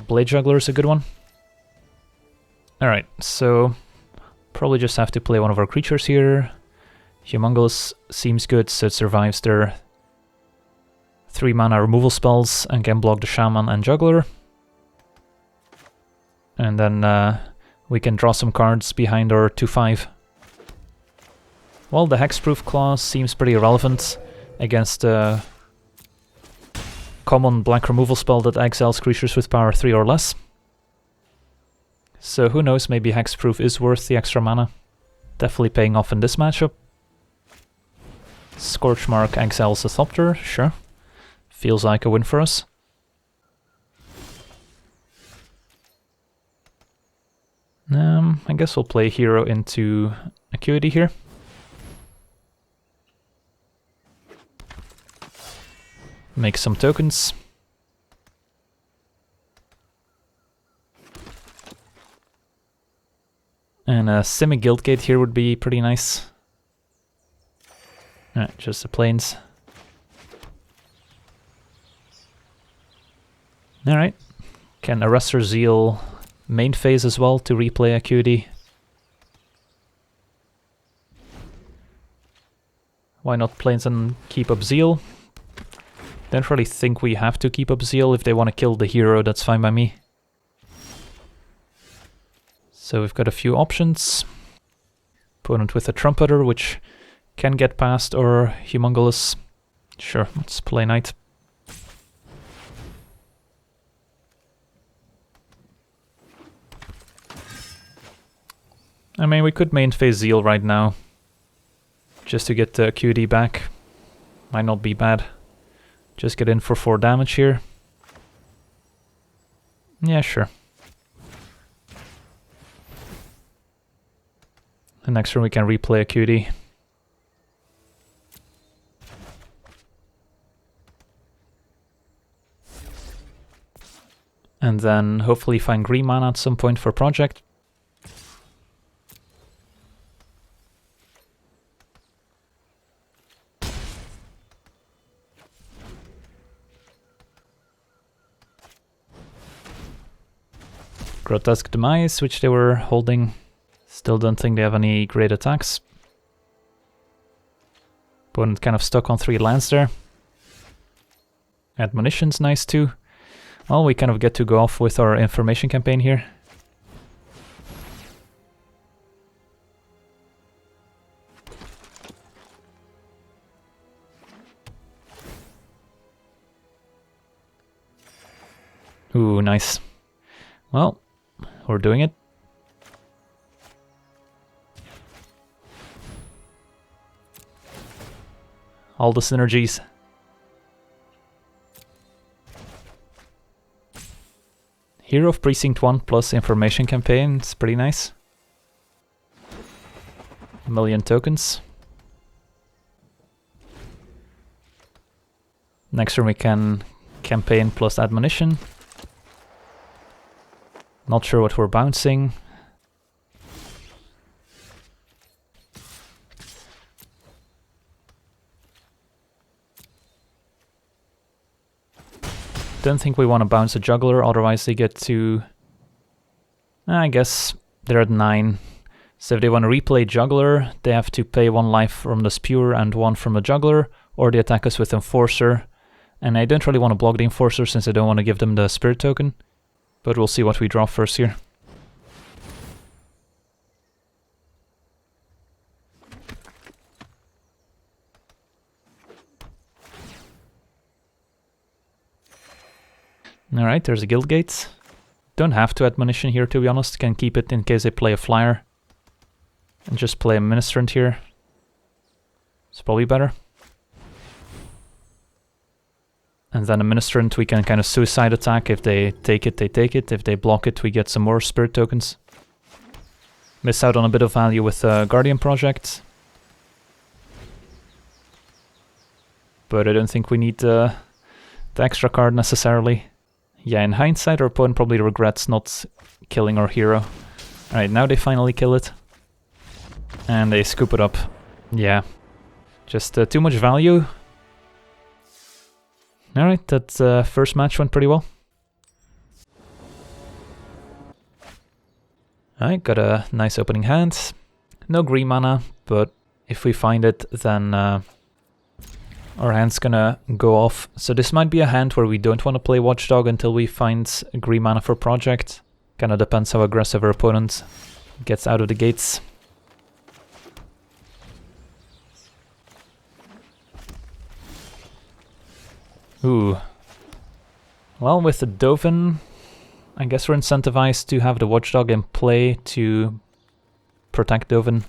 Blade Juggler is a good one. Alright, so probably just have to play one of our creatures here. Humongous seems good, so it survives their 3 mana removal spells and can block the Shaman and Juggler. And then we can draw some cards behind our 2/5. Well, the Hexproof Clause seems pretty relevant against a common black removal spell that exiles creatures with power 3 or less. So who knows, maybe Hexproof is worth the extra mana. Definitely paying off in this matchup. Scorchmark exiles a Thopter, sure. Feels like a win for us. I guess we'll play Hero into Acuity here. Make some tokens. And a Semi-Guildgate here would be pretty nice. Just the plains. Alright. Can Arrestor Zeal main phase as well to replay Acuity? Why not plains and keep up Zeal? Don't really think we have to keep up Zeal. If they want to kill the hero, that's fine by me. So we've got a few options. Opponent with a Trumpeter, which can get past, or Humongous. Sure, let's play Knight. I mean, we could main phase Zeal right now, just to get the Acuity back. Might not be bad. Just get in for 4 damage here. Yeah, sure. The next turn we can replay Acuity. And then hopefully find green mana at some point for Project. Grotesque Demise, which they were holding. Still don't think they have any great attacks. Opponent kind of stuck on 3 lands there. Admonition's nice too. Well, we kind of get to go off with our information campaign here. Ooh, nice. Well, we're doing it. All the synergies. Hero of Precinct 1 plus information campaign, it's pretty nice. 1,000,000 tokens. Next turn we can campaign plus admonition. Not sure what we're bouncing. Don't think we want to bounce a Juggler, otherwise they get to... I guess they're at 9. So if they want to replay Juggler, they have to pay 1 life from the Spewer and 1 from the Juggler, or they attack us with Enforcer. And I don't really want to block the Enforcer since I don't want to give them the Spirit token. But we'll see what we draw first here. Alright, there's a Guildgate. Don't have to admonition here, to be honest. Can keep it in case they play a flyer. And just play a Ministrant here. It's probably better. And then a Ministrant we can kind of suicide attack. If they take it, they take it. If they block it, we get some more Spirit tokens. Miss out on a bit of value with Guardian Project. But I don't think we need the extra card necessarily. Yeah, in hindsight, our opponent probably regrets not killing our hero. Alright, now they finally kill it. And they scoop it up. Yeah. Just too much value. Alright, that first match went pretty well. Alright, got a nice opening hand. No green mana, but if we find it, then our hand's gonna go off. So this might be a hand where we don't want to play Watchdog until we find green mana for Project. Kinda depends how aggressive our opponent gets out of the gates. Ooh. Well, with the Dovin, I guess we're incentivized to have the Watchdog in play to protect Dovin.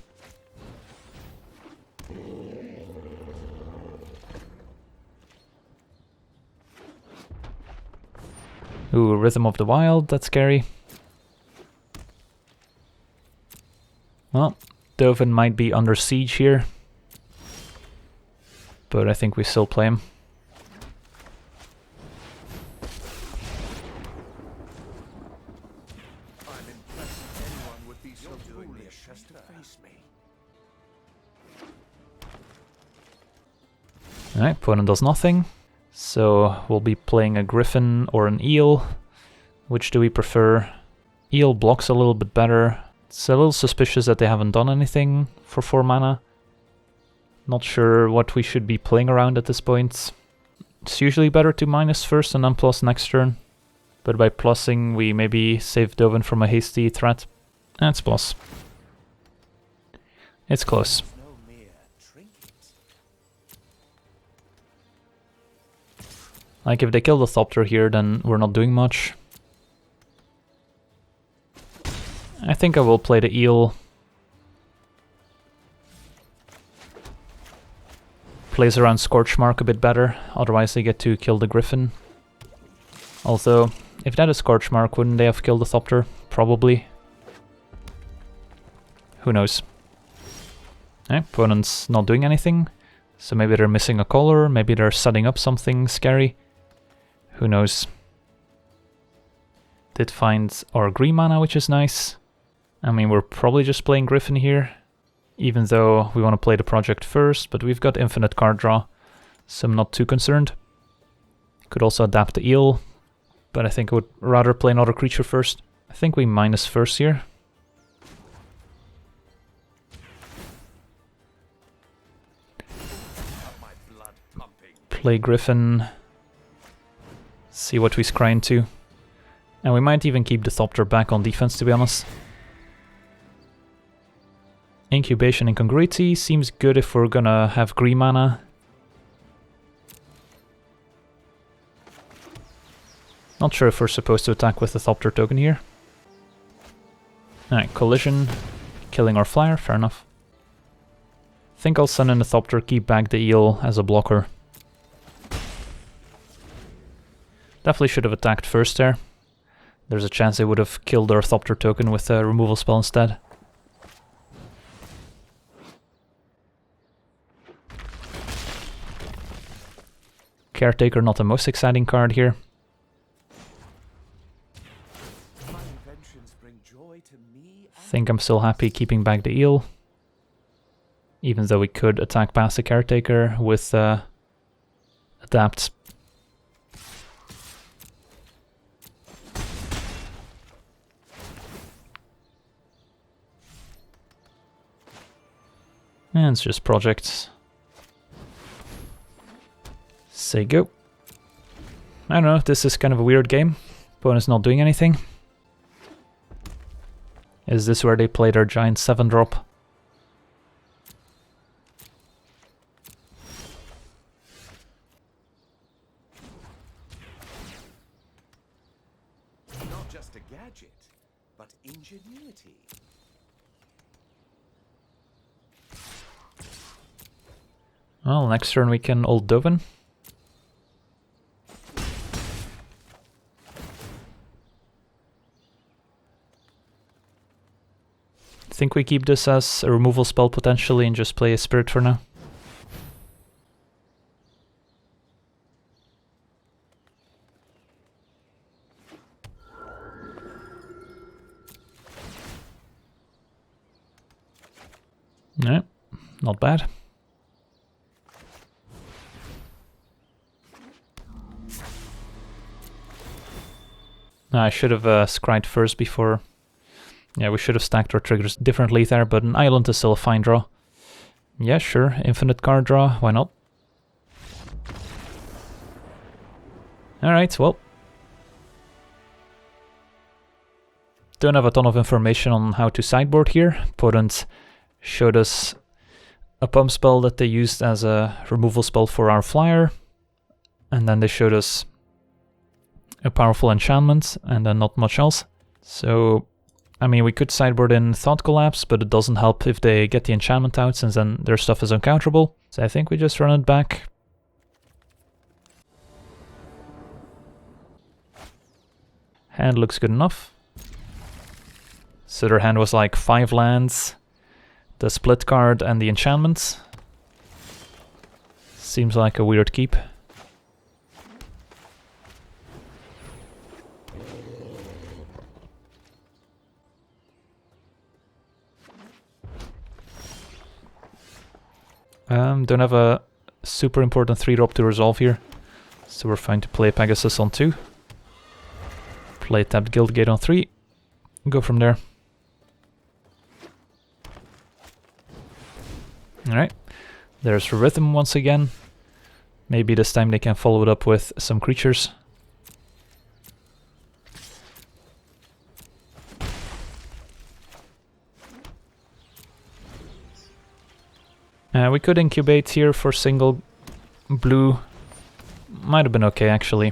Ooh, Rhythm of the Wild, that's scary. Well, Dovin might be under siege here, but I think we still play him. Alright, opponent does nothing. So we'll be playing a Griffin or an Eel. Which do we prefer? Eel blocks a little bit better. It's a little suspicious that they haven't done anything for 4 mana. Not sure what we should be playing around at this point. It's usually better to minus first and then plus next turn. But by plussing we maybe save Dovin from a hasty threat. And it's plus. It's close. Like, if they kill the Thopter here, then we're not doing much. I think I will play the Eel. Plays around Scorchmark a bit better, otherwise they get to kill the Griffin. Although, if that is Scorchmark, wouldn't they have killed the Thopter? Probably. Who knows? Opponent's not doing anything, so maybe they're missing a color, maybe they're setting up something scary. Who knows? Did find our green mana, which is nice. I mean, we're probably just playing Griffin here, even though we want to play the Project first, but we've got infinite card draw, so I'm not too concerned. Could also adapt the Eel, but I think I would rather play another creature first. I think we minus first here. Play Griffin. See what we scry into. And we might even keep the Thopter back on defense, to be honest. Incubation Incongruity seems good if we're gonna have green mana. Not sure if we're supposed to attack with the Thopter token here. Alright, Collision. Killing our flyer, fair enough. Think I'll send in the Thopter, keep back the Eel as a blocker. Definitely should have attacked first there. There's a chance they would have killed our Thopter token with a removal spell instead. Caretaker, not the most exciting card here. Think I'm still happy keeping back the Eel. Even though we could attack past the Caretaker with Adapt. And it's just projects. Say go. I don't know, this is kind of a weird game. Opponent's not doing anything. Is this where they play their giant 7-drop? Not just a gadget, but ingenuity. Well, next turn we can ult Dovin. Think we keep this as a removal spell potentially and just play a Spirit for now. No, not bad. I should have scryed first before. Yeah, we should have stacked our triggers differently there, but an island is still a fine draw. Yeah, sure, infinite card draw, why not? Alright, well. Don't have a ton of information on how to sideboard here. Opponent showed us a pump spell that they used as a removal spell for our flyer. And then they showed us a powerful enchantment, and then not much else. So, I mean, we could sideboard in Thought Collapse, but it doesn't help if they get the enchantment out, since then their stuff is uncounterable. So I think we just run it back. Hand looks good enough. So their hand was like 5 lands, the split card and the enchantments. Seems like a weird keep. Don't have a super important 3-drop to resolve here, so we're fine to play Pegasus on 2. Play tapped Guildgate on 3, go from there. Alright, there's Rhythm once again. Maybe this time they can follow it up with some creatures. We could incubate here for single blue. Might have been okay actually.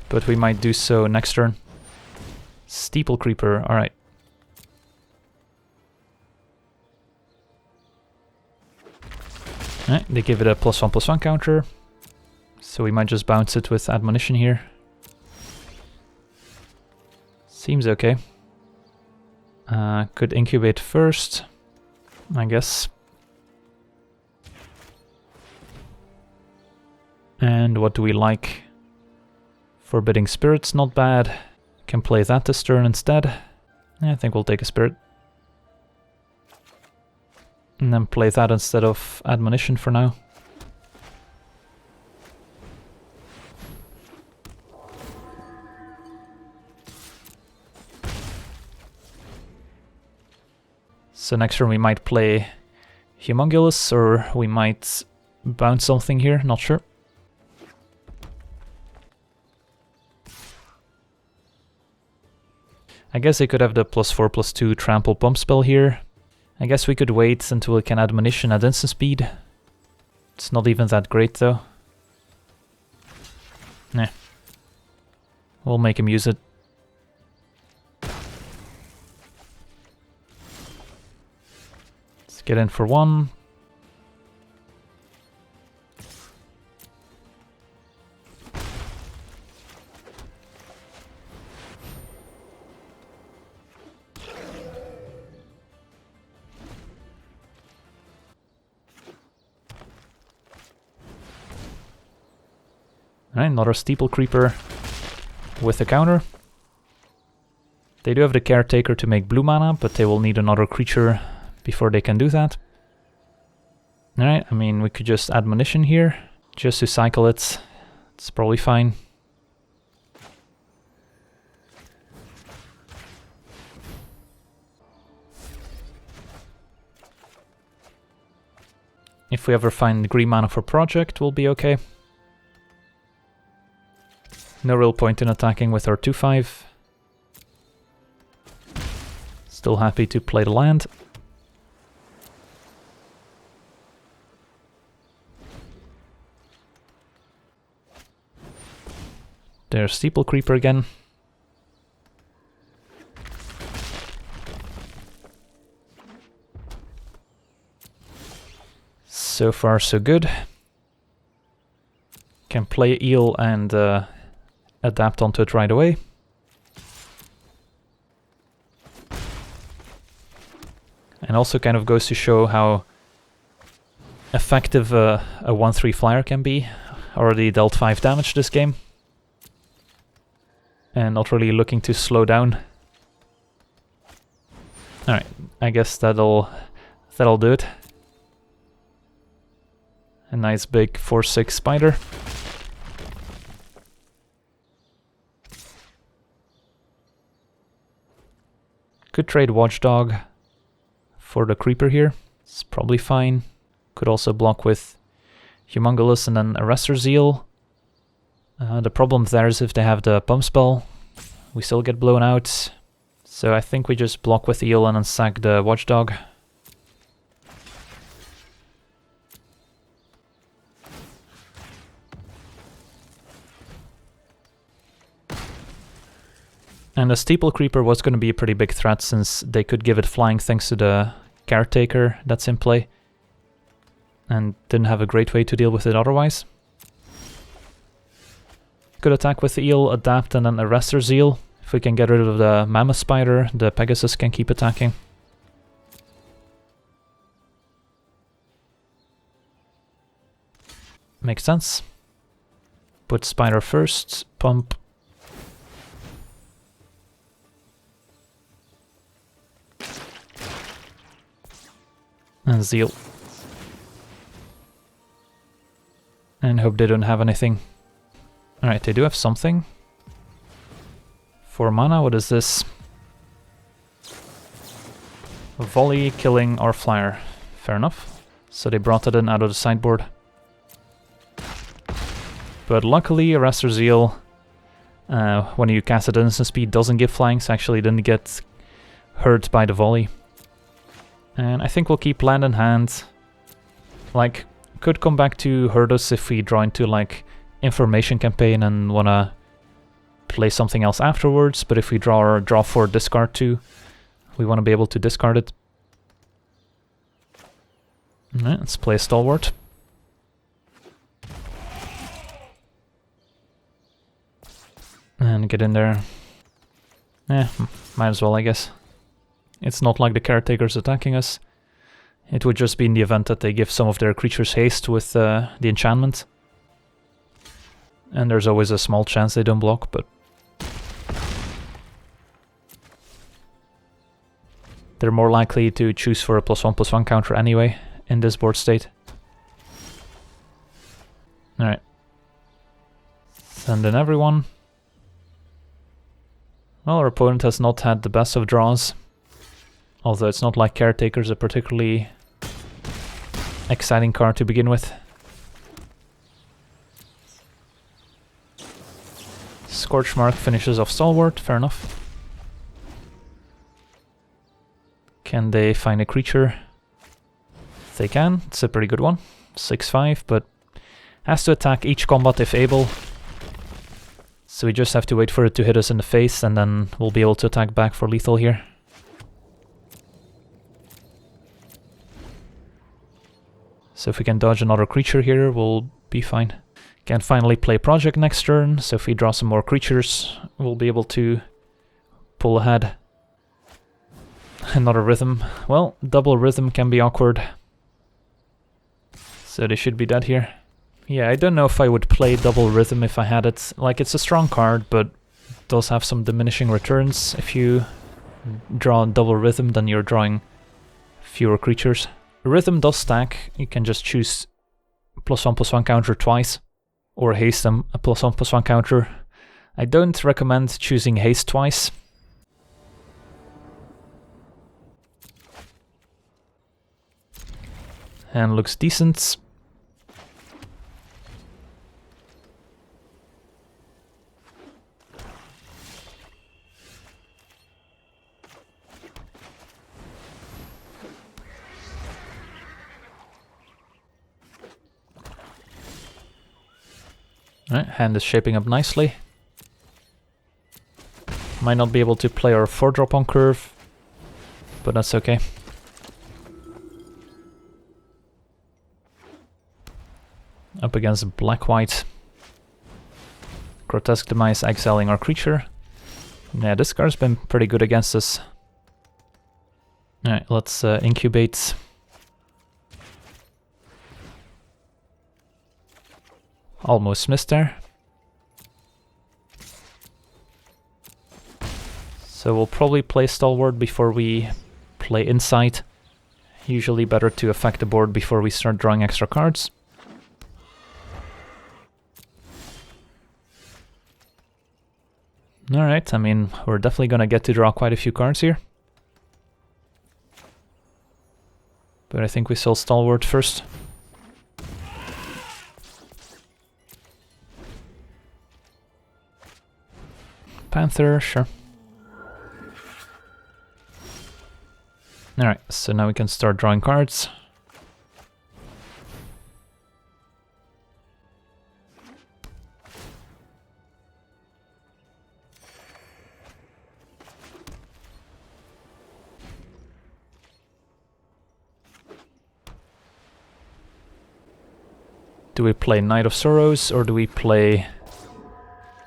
But we might do so next turn. Steeple Creeper, alright. Alright, they give it a +1/+1 counter. So we might just bounce it with Admonition here. Seems okay. Could incubate first, I guess. And what do we like? Forbidding Spirit's not bad. Can play that this turn instead. I think we'll take a Spirit. And then play that instead of Admonition for now. So next turn we might play Humongulus, or we might bounce something here, not sure. I guess they could have the +4/+2 trample pump spell here. I guess we could wait until we can Admonition at instant speed. It's not even that great though. Nah. We'll make him use it. Let's get in for 1. Alright, another Steeple Creeper with a counter. They do have the Caretaker to make blue mana, but they will need another creature before they can do that. Alright, I mean, we could just Admonition here, just to cycle it. It's probably fine. If we ever find green mana for Project, we'll be okay. No real point in attacking with our 2/5. Still happy to play the land. There's Steeple Creeper again. So far so good. Can play Eel and adapt onto it right away. And also kind of goes to show how effective a 1/3 flyer can be. Already dealt 5 damage this game. And not really looking to slow down. Alright, I guess that'll do it. A nice big 4/6 spider. Could trade Watchdog for the creeper here. It's probably fine. Could also block with Humongous and then Arrestor Zeal. The problem there is if they have the pump spell, we still get blown out. So I think we just block with Eel and then sack the Watchdog. And the Steeple Creeper was going to be a pretty big threat since they could give it flying thanks to the Caretaker that's in play. And didn't have a great way to deal with it otherwise. Could attack with Eel, Adapt, and then Arrestor Zeal. If we can get rid of the Mammoth Spider, the Pegasus can keep attacking. Makes sense. Put Spider first, pump. And Zeal. And hope they don't have anything. Alright, they do have something. 4 mana, what is this? Volley, killing, or flyer. Fair enough. So they brought it in out of the sideboard. But luckily, Arrestor Zeal, when you cast it at instant speed, doesn't give flying, so actually didn't get hurt by the volley. And I think we'll keep land in hand. Like, could come back to hurt us if we draw into, like, information campaign and wanna play something else afterwards, but if we draw 4, discard 2, we want to be able to discard it. Alright, let's play Stalwart. And get in there. Might as well, I guess. It's not like the Caretaker's attacking us. It would just be in the event that they give some of their creatures haste with the enchantment. And there's always a small chance they don't block, but they're more likely to choose for a +1/+1 counter anyway in this board state. Alright. Send in everyone. Well, our opponent has not had the best of draws. Although it's not like Caretaker's a particularly exciting card to begin with. Scorchmark finishes off Stalwart, fair enough. Can they find a creature? They can, it's a pretty good one. 6/5, but has to attack each combat if able. So we just have to wait for it to hit us in the face and then we'll be able to attack back for lethal here. So if we can dodge another creature here, we'll be fine. Can finally play Project next turn, so if we draw some more creatures, we'll be able to pull ahead. Another Rhythm. Well, double Rhythm can be awkward. So they should be dead here. Yeah, I don't know if I would play double Rhythm if I had it. Like, it's a strong card, but it does have some diminishing returns. If you draw double Rhythm, then you're drawing fewer creatures. Rhythm does stack. You can just choose +1/+1 counter twice, or haste them a +1/+1 counter. I don't recommend choosing haste twice. And looks decent. Alright, hand is shaping up nicely. Might not be able to play our 4-drop on curve, but that's okay. Up against black-white. Grotesque Demise exiling our creature. Yeah, this card's been pretty good against us. Alright, let's incubate. Almost missed there. So we'll probably play Stalwart before we play Insight. Usually better to affect the board before we start drawing extra cards. Alright, I mean, we're definitely gonna get to draw quite a few cards here. But I think we saw Stalwart first. Panther, sure. Alright, so now we can start drawing cards. Do we play Knight of Sorrows, or do we play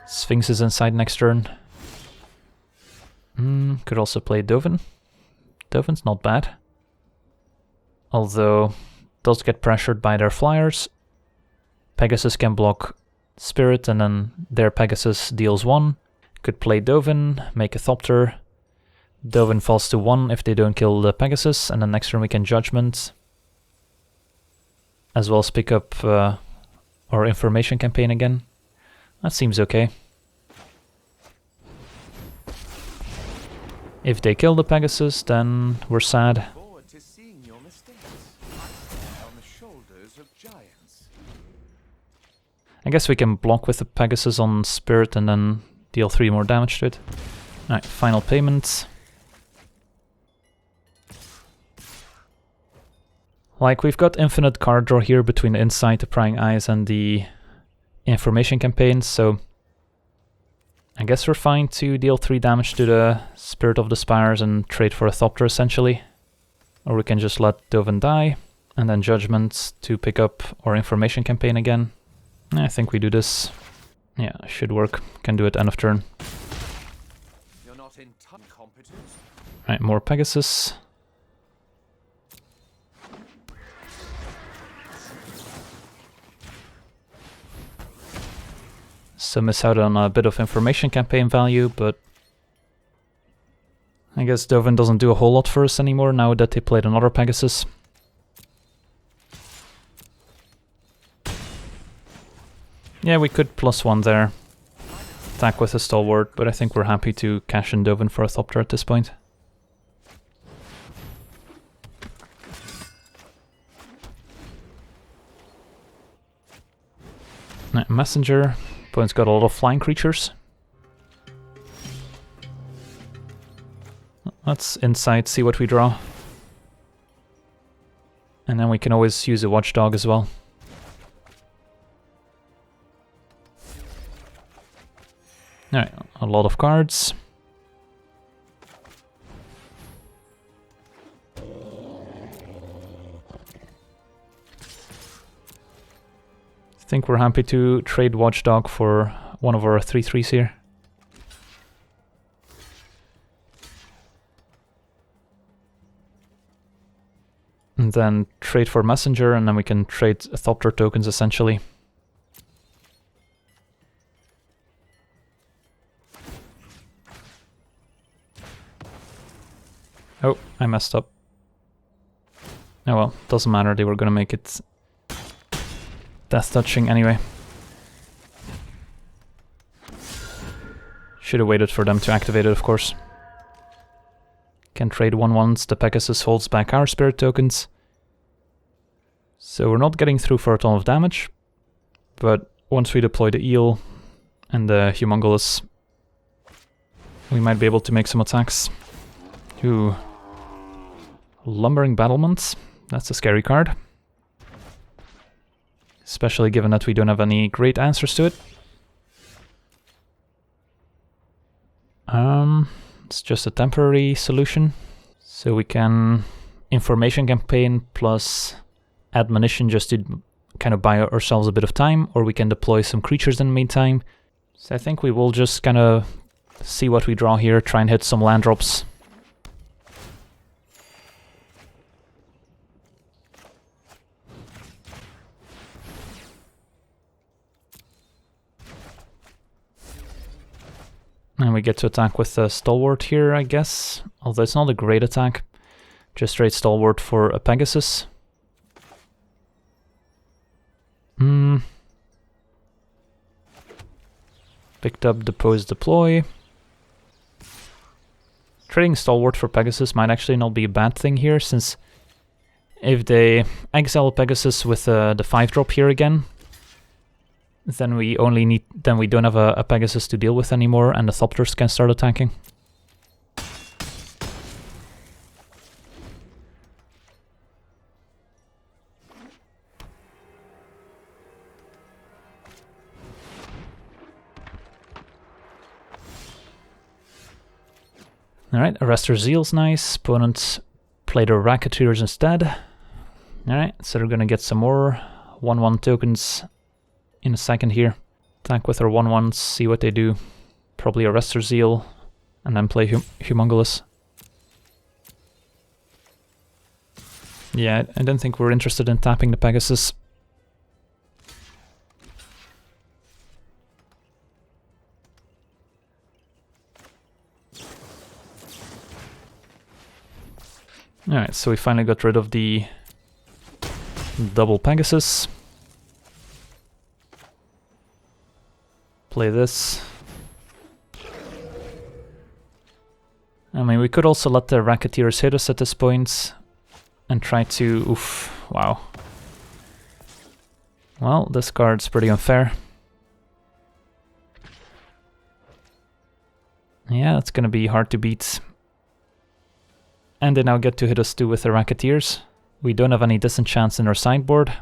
Sphinx's Insight next turn? Could also play Dovin. Dovin's not bad. Although, does get pressured by their flyers. Pegasus can block Spirit, and then their Pegasus deals 1. Could play Dovin, make a Thopter. Dovin falls to 1 if they don't kill the Pegasus, and then next turn we can Judgment. As well as pick up our Information Campaign again. That seems okay. If they kill the Pegasus, then we're sad. I guess we can block with the Pegasus on Spirit and then deal 3 more damage to it. Alright, final payment. Like, we've got infinite card draw here between the Insight, the Prying Eyes, and the Information Campaign, so I guess we're fine to deal 3 damage to the Spirit of the Spires and trade for a Thopter, essentially. Or we can just let Dovin die, and then Judgment to pick up our Information Campaign again. I think we do this. Yeah, should work. Can do it end of turn. Alright, more Pegasus. So miss out on a bit of Information Campaign value, but I guess Dovin doesn't do a whole lot for us anymore now that they played another Pegasus. Yeah, we could +1 there. Attack with a Stalwart, but I think we're happy to cash in Dovin for a Thopter at this point. Messenger. Opponent's got a lot of flying creatures. Let's Insight, see what we draw. And then we can always use a Watchdog as well. Alright, a lot of cards. I think we're happy to trade Watchdog for one of our 3/3s here. And then trade for Messenger, and then we can trade Thopter tokens essentially. Oh, I messed up. Oh well, doesn't matter, they were gonna make it Death Touching anyway. Should have waited for them to activate it, of course. Can trade 1/1s, the Pegasus holds back our Spirit tokens. So we're not getting through for a ton of damage, but once we deploy the Eel and the Humongous, we might be able to make some attacks. Ooh. Lumbering Battlements, that's a scary card. Especially given that we don't have any great answers to it. It's just a temporary solution. So we can Information Campaign plus Admonition just to kind of buy ourselves a bit of time, or we can deploy some creatures in the meantime. So I think we will just kind of see what we draw here, try and hit some land drops. And we get to attack with the Stalwart here, I guess. Although it's not a great attack. Just trade Stalwart for a Pegasus. Picked up Depose Deploy. Trading Stalwart for Pegasus might actually not be a bad thing here, since if they exile Pegasus with the 5-drop here again, then we don't have a Pegasus to deal with anymore, and the Thopters can start attacking. Alright, Arrestor Zeal's nice. Opponent played their Racketeers instead. Alright, so they're gonna get some more 1/1 tokens in a second here. Attack with our 1/1s, see what they do. Probably Arrestor Zeal, and then play Humongous. Yeah, I don't think we're interested in tapping the Pegasus. Alright, so we finally got rid of the double Pegasus. Play this. I mean, we could also let the Racketeers hit us at this point and try to... Oof, wow. Well, this card's pretty unfair. Yeah, it's gonna be hard to beat. And they now get to hit us too with the Racketeers. We don't have any disenchants in our sideboard.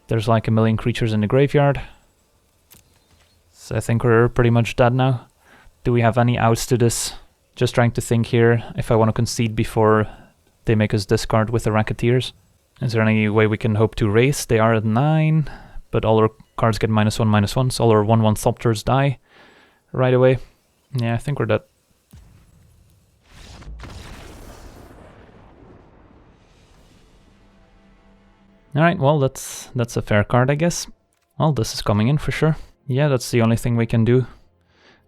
There's like a million creatures in the graveyard. So I think we're pretty much dead now. Do we have any outs to this? Just trying to think here if I want to concede before they make us discard with the Racketeers. Is there any way we can hope to race? They are at 9, but all our cards get -1/-1, so all our 1/1 Thopters die right away. Yeah, I think we're dead. Alright, well, that's a fair card, I guess. Well, this is coming in for sure. Yeah, that's the only thing we can do.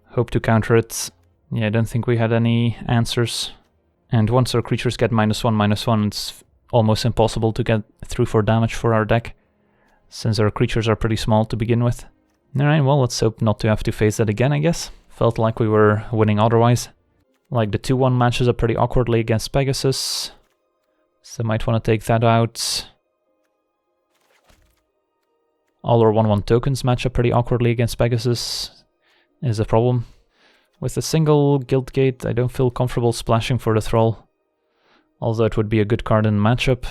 Hope to counter it. Yeah, I don't think we had any answers. And once our creatures get -1/-1, it's almost impossible to get through for damage for our deck, since our creatures are pretty small to begin with. Alright, well, let's hope not to have to face that again, I guess. Felt like we were winning otherwise. Like, the 2/1 matches up pretty awkwardly against Pegasus, so might want to take that out. All our 1/1 tokens match up pretty awkwardly against Pegasus, is a problem. With a single Guildgate, I don't feel comfortable splashing for the Thrall, although it would be a good card in the matchup.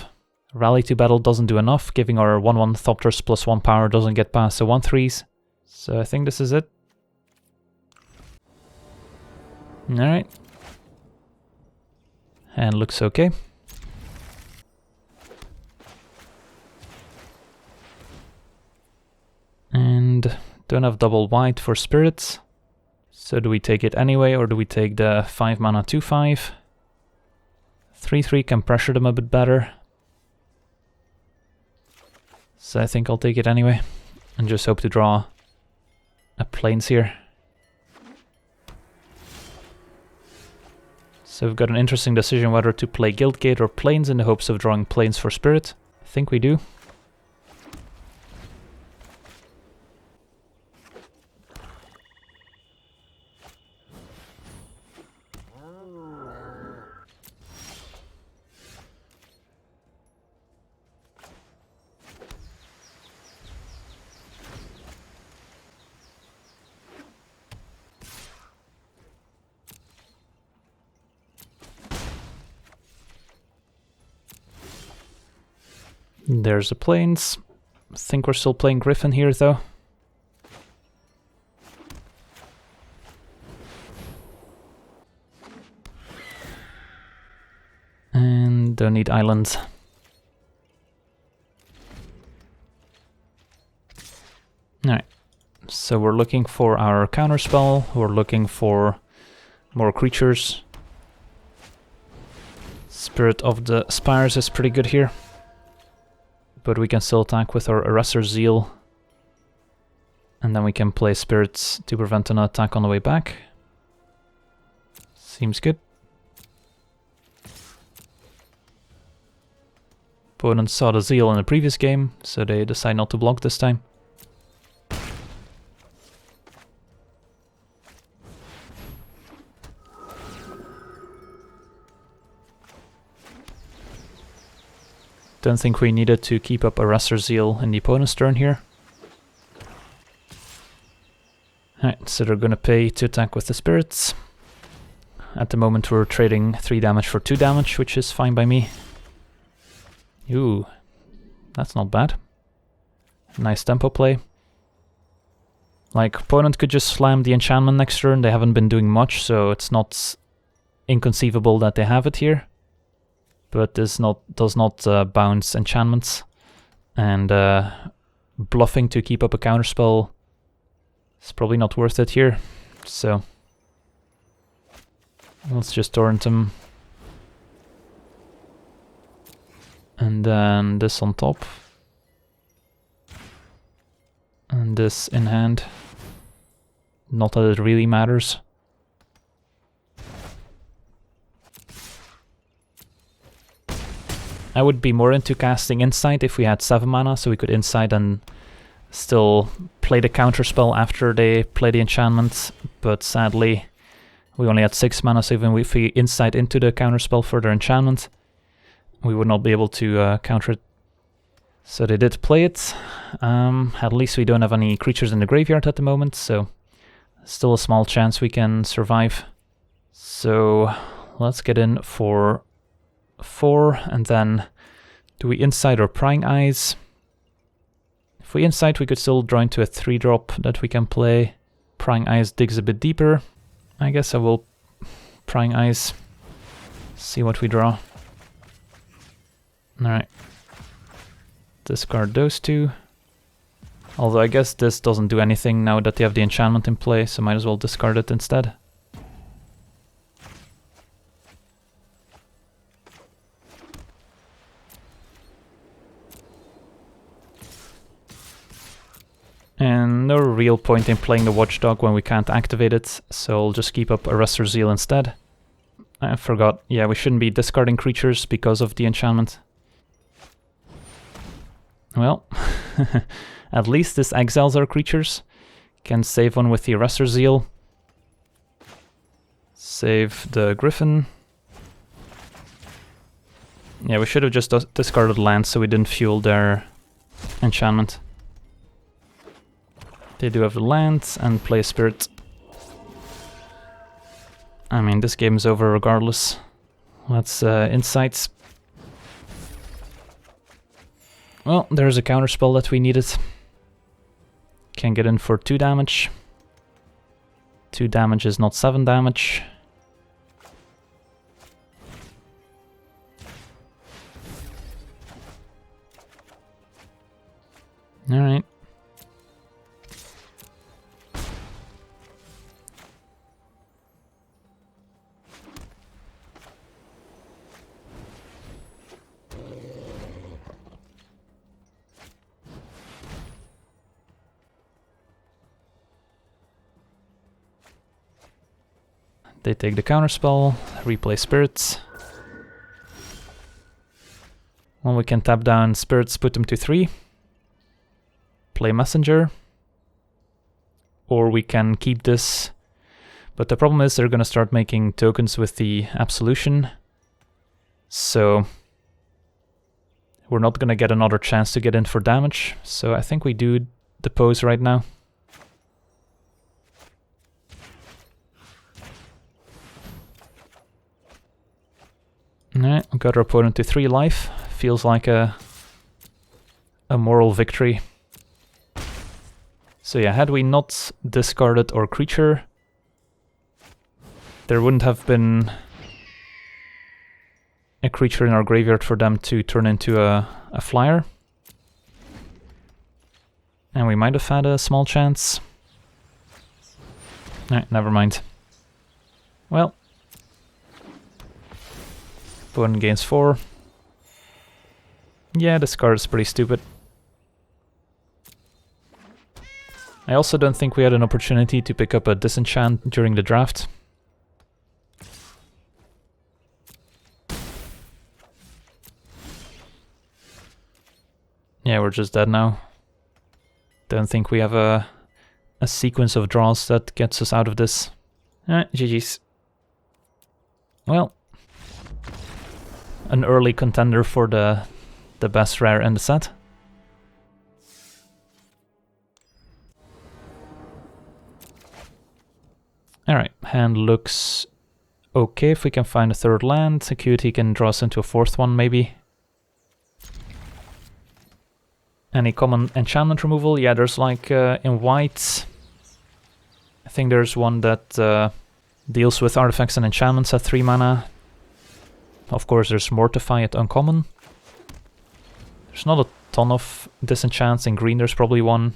Rally to Battle doesn't do enough, giving our 1/1 Thopters +1 power doesn't get past the 1/3s. So I think this is it. Alright. And looks okay. And don't have double white for spirits. So do we take it anyway, or do we take the 5 mana 2/5? 3/3 can pressure them a bit better. So I think I'll take it anyway, and just hope to draw a Plains here. So we've got an interesting decision whether to play Guildgate or Plains in the hopes of drawing Plains for Spirit. I think we do. There's the Plains. I think we're still playing Griffin here though. And don't need islands. Alright, so we're looking for our counterspell, we're looking for more creatures. Spirit of the Spires is pretty good here, but we can still attack with our Arrestor Zeal, and then we can play Spirits to prevent an attack on the way back. Seems good. Opponents saw the Zeal in the previous game, so they decide not to block this time. Don't think we needed to keep up Arrestor Zeal in the opponent's turn here. Alright, so they're gonna pay to attack with the spirits. At the moment we're trading 3 damage for 2 damage, which is fine by me. Ooh, that's not bad. Nice tempo play. Like, opponent could just slam the enchantment next turn, they haven't been doing much, so it's not inconceivable that they have it here. But this does not bounce enchantments, and bluffing to keep up a counterspell is probably not worth it here, so let's just torrent him. And then this on top. And this in hand. Not that it really matters. I would be more into casting Insight if we had 7 mana, so we could Insight and still play the counterspell after they play the enchantment, but sadly we only had 6 mana, so even if we Insight into the counterspell for their enchantment, we would not be able to counter it. So they did play it. At least we don't have any creatures in the graveyard at the moment, so still a small chance we can survive. So let's get in for 4, and then do we Insight or Prying Eyes? If we Insight, we could still draw into a 3-drop that we can play. Prying Eyes digs a bit deeper. I guess I will Prying Eyes, see what we draw. Alright. Discard those 2. Although I guess this doesn't do anything now that they have the enchantment in play, so might as well discard it instead. And no real point in playing the Watchdog when we can't activate it, so I'll just keep up Arrestor Zeal instead. I forgot, yeah, we shouldn't be discarding creatures because of the enchantment. Well, at least this exiles our creatures. Can save one with the Arrestor Zeal. Save the Griffin. Yeah, we should have just discarded land so we didn't fuel their enchantment. They do have the land and play a spirit. I mean, this game is over regardless. Let's Insights. Well, there's a counterspell that we needed. Can get in for 2 damage. 2 damage is not 7 damage. Alright. They take the counterspell, replay spirits. Well, we can tap down spirits, put them to 3. Play messenger. Or we can keep this. But the problem is they're gonna start making tokens with the absolution. So we're not gonna get another chance to get in for damage. So I think we do depose right now. Alright, we got our opponent to 3 life. Feels like a moral victory. So yeah, had we not discarded our creature, there wouldn't have been a creature in our graveyard for them to turn into a flyer. And we might have had a small chance. Alright, never mind. Well. Opponent gains 4. Yeah, this card is pretty stupid. I also don't think we had an opportunity to pick up a disenchant during the draft. Yeah, we're just dead now. Don't think we have a sequence of draws that gets us out of this. Alright, GG's. Well, an early contender for the best rare in the set. Alright, hand looks okay if we can find a third land. Acuity can draw us into a fourth one, maybe. Any common enchantment removal? Yeah, there's like in white, I think there's one that deals with artifacts and enchantments at 3 mana. Of course, there's Mortify at uncommon. There's not a ton of disenchants. In green, there's probably one.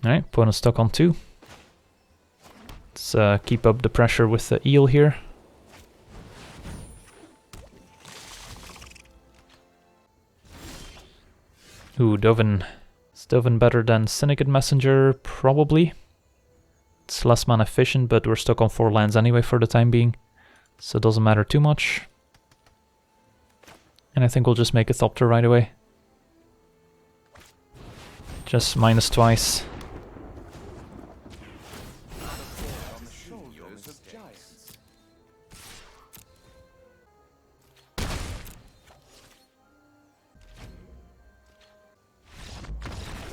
Alright, opponent stuck on 2. Let's keep up the pressure with the eel here. Ooh, Dovin. Is Dovin better than Syndicate Messenger? Probably. It's less mana efficient, but we're stuck on 4 lands anyway for the time being. So it doesn't matter too much. And I think we'll just make a Thopter right away. Just minus twice.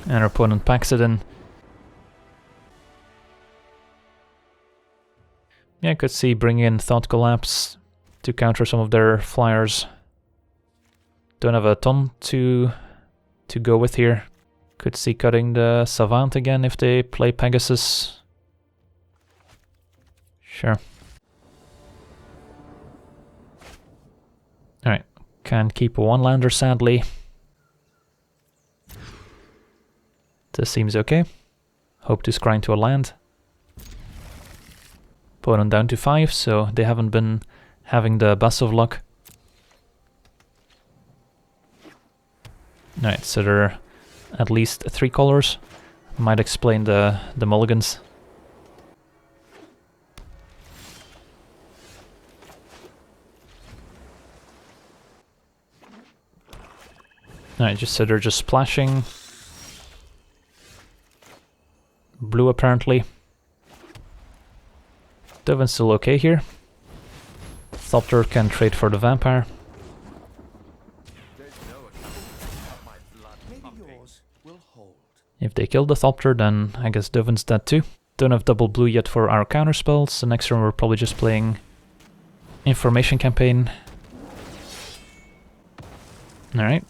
And our opponent packs it in. Yeah, I could see bringing in Thought Collapse to counter some of their flyers. Don't have a ton to go with here. Could see cutting the Savant again if they play Pegasus. Sure. Alright, can't keep a 1-lander sadly. This seems okay. Hope to scry into a land. Opponent down to 5, so they haven't been having the best of luck. Alright, so there are at least 3 colors. Might explain the mulligans. Alright, so they're just splashing. Blue apparently. Dovin's still okay here. Thopter can trade for the vampire. If they kill the Thopter, then I guess Dovin's dead too. Don't have double blue yet for our counterspells, so next turn we're probably just playing Information Campaign. Alright.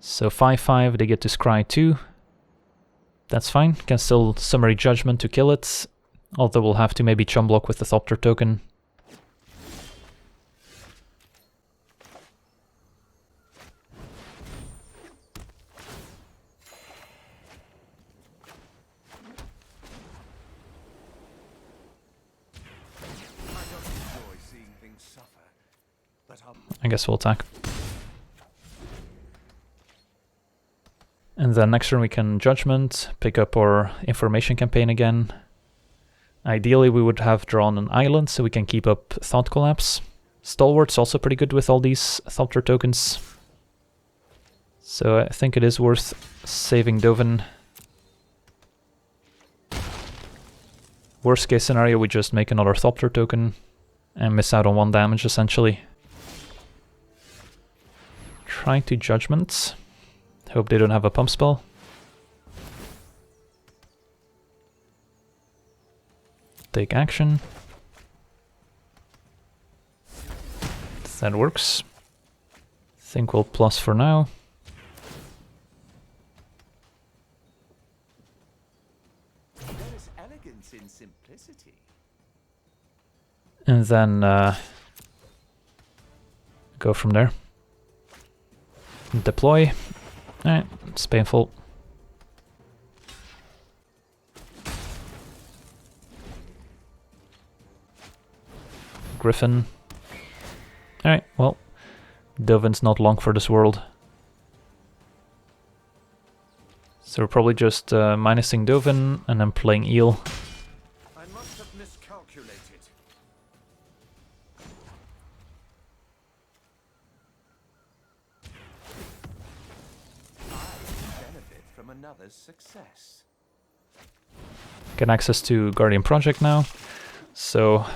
So 5/5, they get to scry 2. That's fine, can still Summary Judgment to kill it, although we'll have to maybe chum block with the Thopter token. I guess we'll attack. And then next turn we can Judgment, pick up our Information Campaign again. Ideally we would have drawn an island so we can keep up Thought Collapse. Stalwart's also pretty good with all these Thopter tokens. So I think it is worth saving Dovin. Worst case scenario, we just make another Thopter token and miss out on 1 damage essentially. Try to Judgment. Hope they don't have a pump spell. Take action. That works. Think we'll plus for now. There is elegance in simplicity. And then go from there. Deploy. Alright, it's painful. Griffin. Alright, well, Dovin's not long for this world. So we're probably just minusing Dovin and then playing Eel. I must have miscalculated. I benefit from another's success. Get access to Guardian Project now. So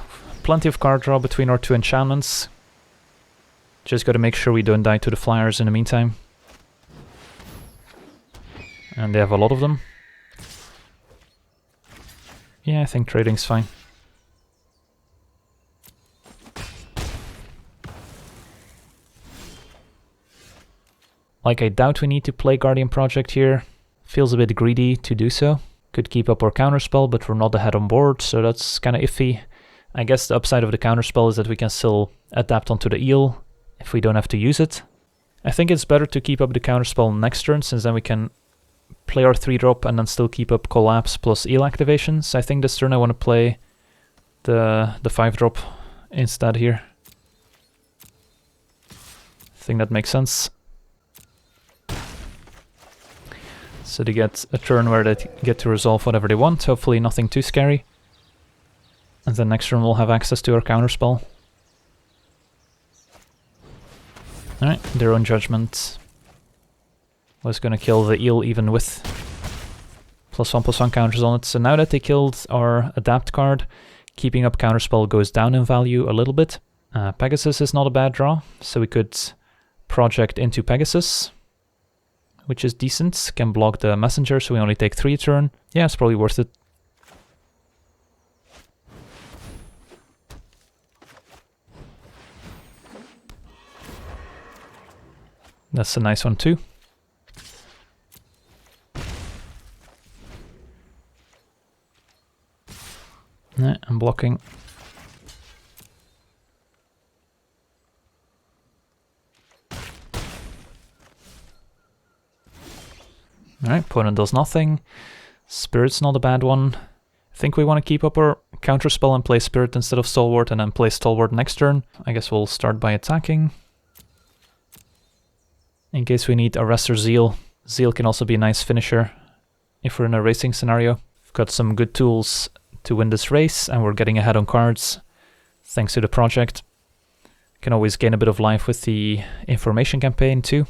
plenty of card draw between our two enchantments. Just gotta make sure we don't die to the flyers in the meantime. And they have a lot of them. Yeah, I think trading's fine. Like, I doubt we need to play Guardian Project here. Feels a bit greedy to do so. Could keep up our counterspell, but we're not ahead on board, so that's kind of iffy. I guess the upside of the counterspell is that we can still adapt onto the eel if we don't have to use it. I think it's better to keep up the counterspell next turn, since then we can play our 3-drop and then still keep up Collapse plus eel activations. I think this turn I want to play the 5-drop instead here. I think that makes sense. So they get a turn where they get to resolve whatever they want, hopefully nothing too scary. And then next turn we'll have access to our counterspell. Alright, their own judgment was gonna kill the eel even with +1/+1 counters on it. So now that they killed our adapt card, keeping up counterspell goes down in value a little bit. Pegasus is not a bad draw, so we could project into Pegasus, which is decent. Can block the messenger, so we only take 3 a turn. Yeah, it's probably worth it. That's a nice one too. Yeah, I'm blocking. Alright, opponent does nothing. Spirit's not a bad one. I think we want to keep up our counterspell and play Spirit instead of Stalwart, and then play Stalwart next turn. I guess we'll start by attacking. In case we need Arrest or Zeal. Zeal can also be a nice finisher if we're in a racing scenario. We've got some good tools to win this race, and we're getting ahead on cards thanks to the project. Can always gain a bit of life with the information campaign too.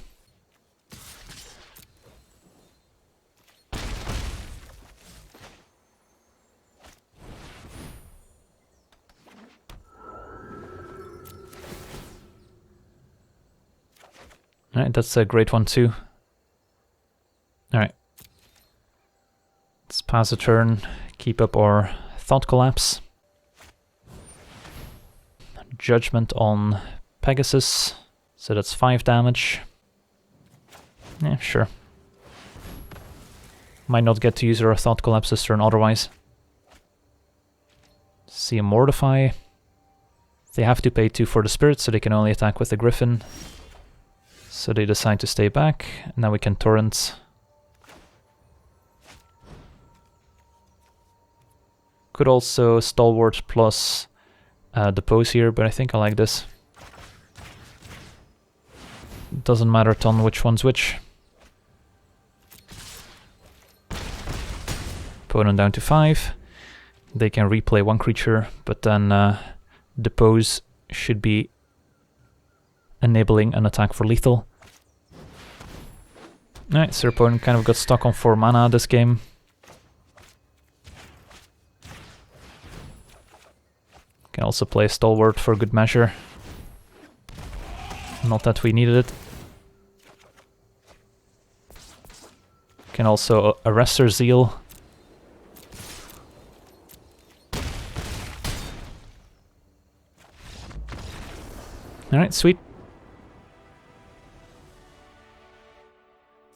Alright, that's a great one too. Alright. Let's pass a turn, keep up our Thought Collapse. Judgment on Pegasus, so that's 5 damage. Yeah, sure. Might not get to use our Thought Collapse this turn otherwise. See a Mortify. They have to pay 2 for the Spirit, so they can only attack with the Griffin. So they decide to stay back. Now we can Torrent. Could also Stalwart plus Depose here, but I think I like this. Doesn't matter a ton which one's which. Opponent down to 5. They can replay 1 creature, but then Depose should be enabling an attack for lethal. Alright, so your opponent kind of got stuck on 4 mana this game. Can also play Stalwart for good measure. Not that we needed it. Can also Arrest or Zeal. Alright, sweet.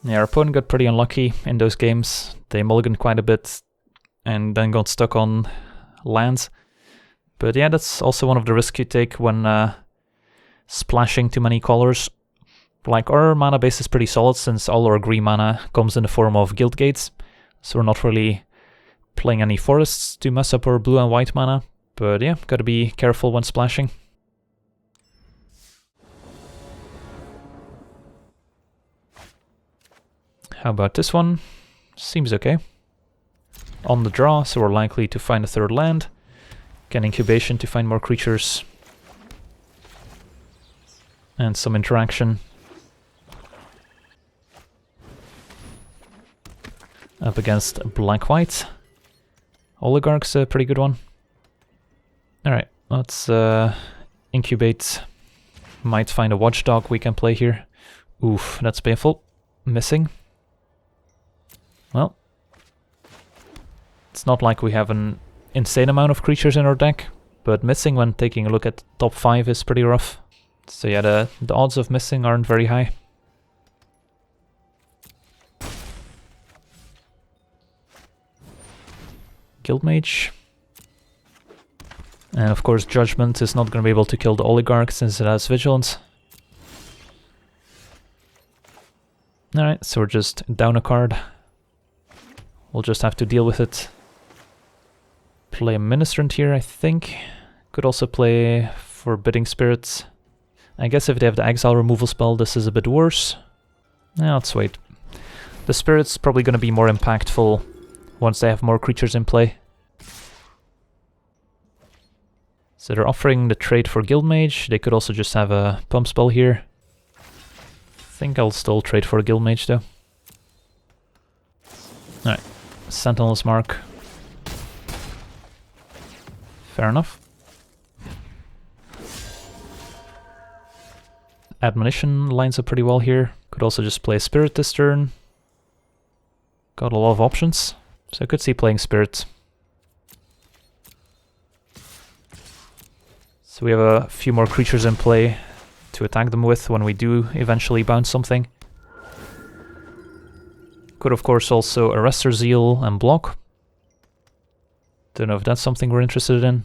Yeah, our opponent got pretty unlucky in those games. They mulliganed quite a bit and then got stuck on lands. But yeah, that's also one of the risks you take when splashing too many colors. Like, our mana base is pretty solid since all our green mana comes in the form of guild gates. So we're not really playing any forests to mess up our blue and white mana. But yeah, gotta be careful when splashing. How about this one? Seems okay. On the draw, so we're likely to find a third land. Get incubation to find more creatures. And some interaction. Up against black-white. Oligarch's a pretty good one. Alright, let's incubate. Might find a watchdog we can play here. Oof, that's painful. Missing. Well, it's not like we have an insane amount of creatures in our deck, but missing when taking a look at top 5 is pretty rough. So yeah, the odds of missing aren't very high. Guildmage. And of course Judgment is not going to be able to kill the Oligarch since it has Vigilance. Alright, so we're just down a card. We'll just have to deal with it. Play a Ministrant here, I think. Could also play Forbidding Spirits. I guess if they have the Exile removal spell, this is a bit worse. Nah, let's wait. The Spirit's probably going to be more impactful once they have more creatures in play. So they're offering the trade for Guildmage. They could also just have a pump spell here. I think I'll still trade for a Guildmage though. Alright, Sentinel's Mark. Fair enough. Admonition lines up pretty well here. Could also just play Spirit this turn. Got a lot of options, so I could see playing Spirit. So we have a few more creatures in play to attack them with when we do eventually bounce something. Could of course also Arrestor Zeal and block. Don't know if that's something we're interested in.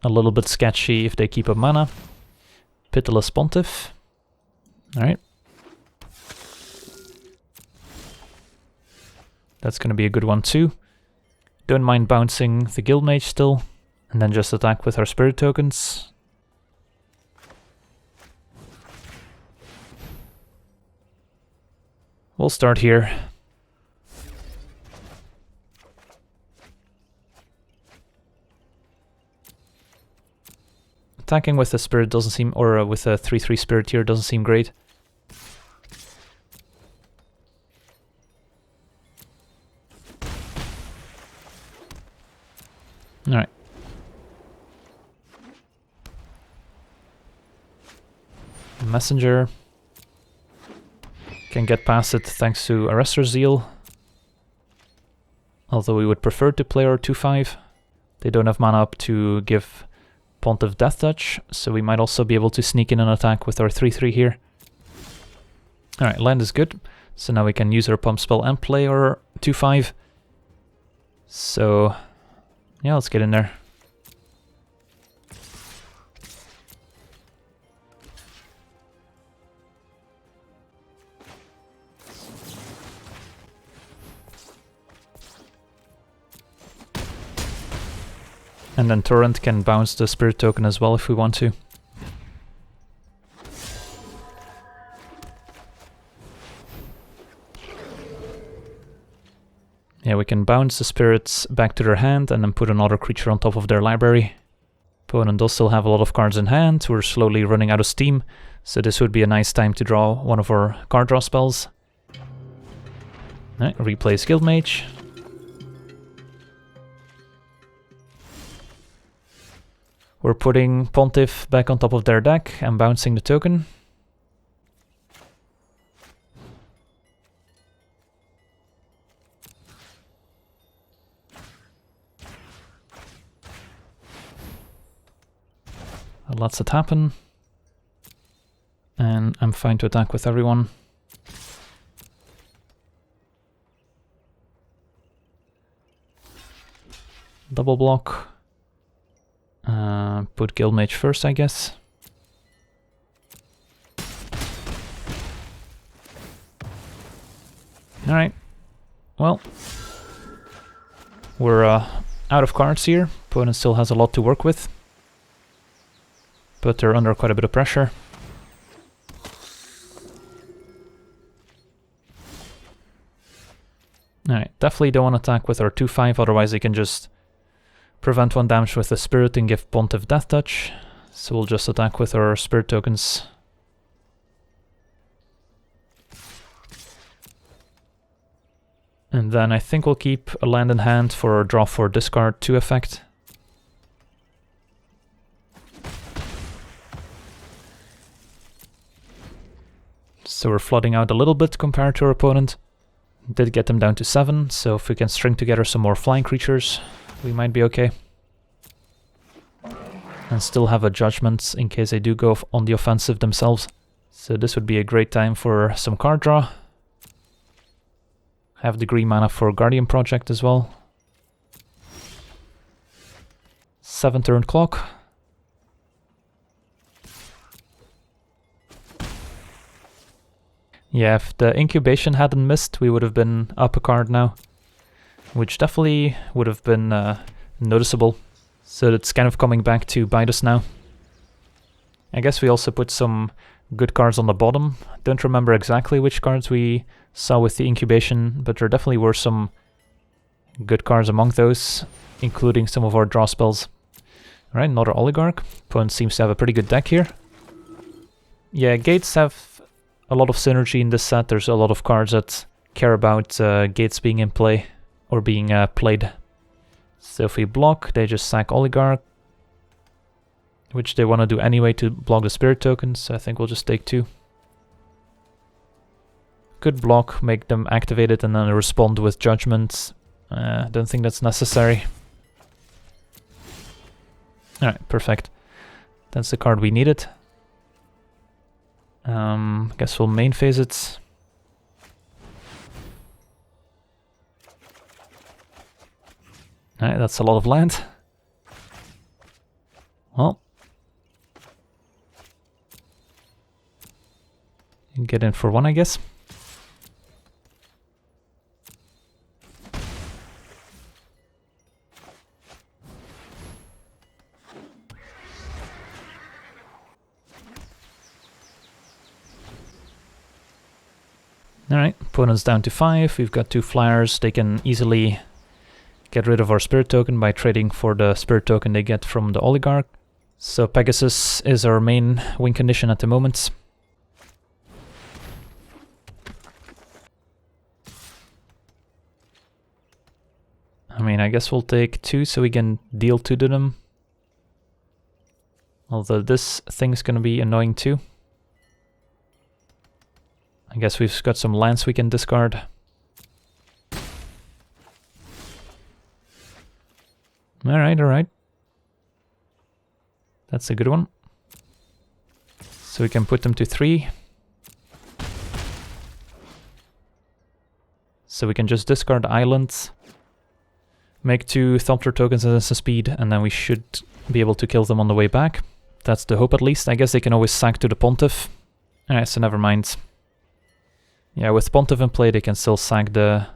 A little bit sketchy if they keep up mana. Pitiless Pontiff. Alright. That's going to be a good one too. Don't mind bouncing the Guildmage still. And then just attack with our Spirit tokens. We'll start here. Attacking with a Spirit doesn't seem, or with a 3/3 Spirit here doesn't seem great. Alright. Messenger. Can get past it thanks to Arrestor Zeal. Although we would prefer to play our 2/5. They don't have mana up to give Pontiff Death Touch, so we might also be able to sneak in an attack with our 3/3 here. Alright, land is good. So now we can use our pump spell and play our 2/5. So yeah, let's get in there. And then Torrent can bounce the Spirit token as well if we want to. Yeah, we can bounce the Spirits back to their hand and then put another creature on top of their library. Opponent does still have a lot of cards in hand. We're slowly running out of steam, so this would be a nice time to draw one of our card draw spells. Alright, replace Guildmage. We're putting Pontiff back on top of their deck and bouncing the token. Lots of happen. And I'm fine to attack with everyone. Double block. Put Guildmage first, I guess. Alright. Well. We're out of cards here. Opponent still has a lot to work with. But they're under quite a bit of pressure. Alright, definitely don't want to attack with our 2-5, otherwise they can just prevent 1 damage with the Spirit and give Pontiff Death Touch. So we'll just attack with our Spirit tokens. And then I think we'll keep a land in hand for our draw for discard 2 effect. So we're flooding out a little bit compared to our opponent. Did get them down to 7, so if we can string together some more flying creatures, we might be okay. And still have a judgment in case they do go on the offensive themselves. So this would be a great time for some card draw. Have the green mana for Guardian Project as well. 7 turn clock. Yeah, if the incubation hadn't missed, we would have been up a card now, which definitely would have been noticeable. So it's kind of coming back to bite us now. I guess we also put some good cards on the bottom. Don't remember exactly which cards we saw with the incubation, but there definitely were some good cards among those, including some of our draw spells. Alright, another Oligarch. Opponent seems to have a pretty good deck here. Yeah, gates have a lot of synergy in this set. There's a lot of cards that care about gates being in play or being played. So if we block, they just sack Oligarch, which they want to do anyway to block the Spirit tokens, so I think we'll just take 2. Good block, make them activate it and then respond with Judgment. Don't think that's necessary. Alright, perfect. That's the card we needed. Guess we'll main phase it. Alright, that's a lot of land. Well, get in for 1, I guess. Alright, opponent's down to 5. We've got 2 flyers. They can easily get rid of our Spirit token by trading for the Spirit token they get from the Oligarch. So Pegasus is our main win condition at the moment. I mean, I guess we'll take 2 so we can deal 2 to them. Although this thing's gonna be annoying too. I guess we've got some lands we can discard. Alright, alright. That's a good one. So we can put them to 3. So we can just discard islands, make 2 Thopter tokens as a speed, and then we should be able to kill them on the way back. That's the hope at least. I guess they can always sack to the Pontiff. Alright, so never mind. Yeah, with Pontiff in play, they can still sack the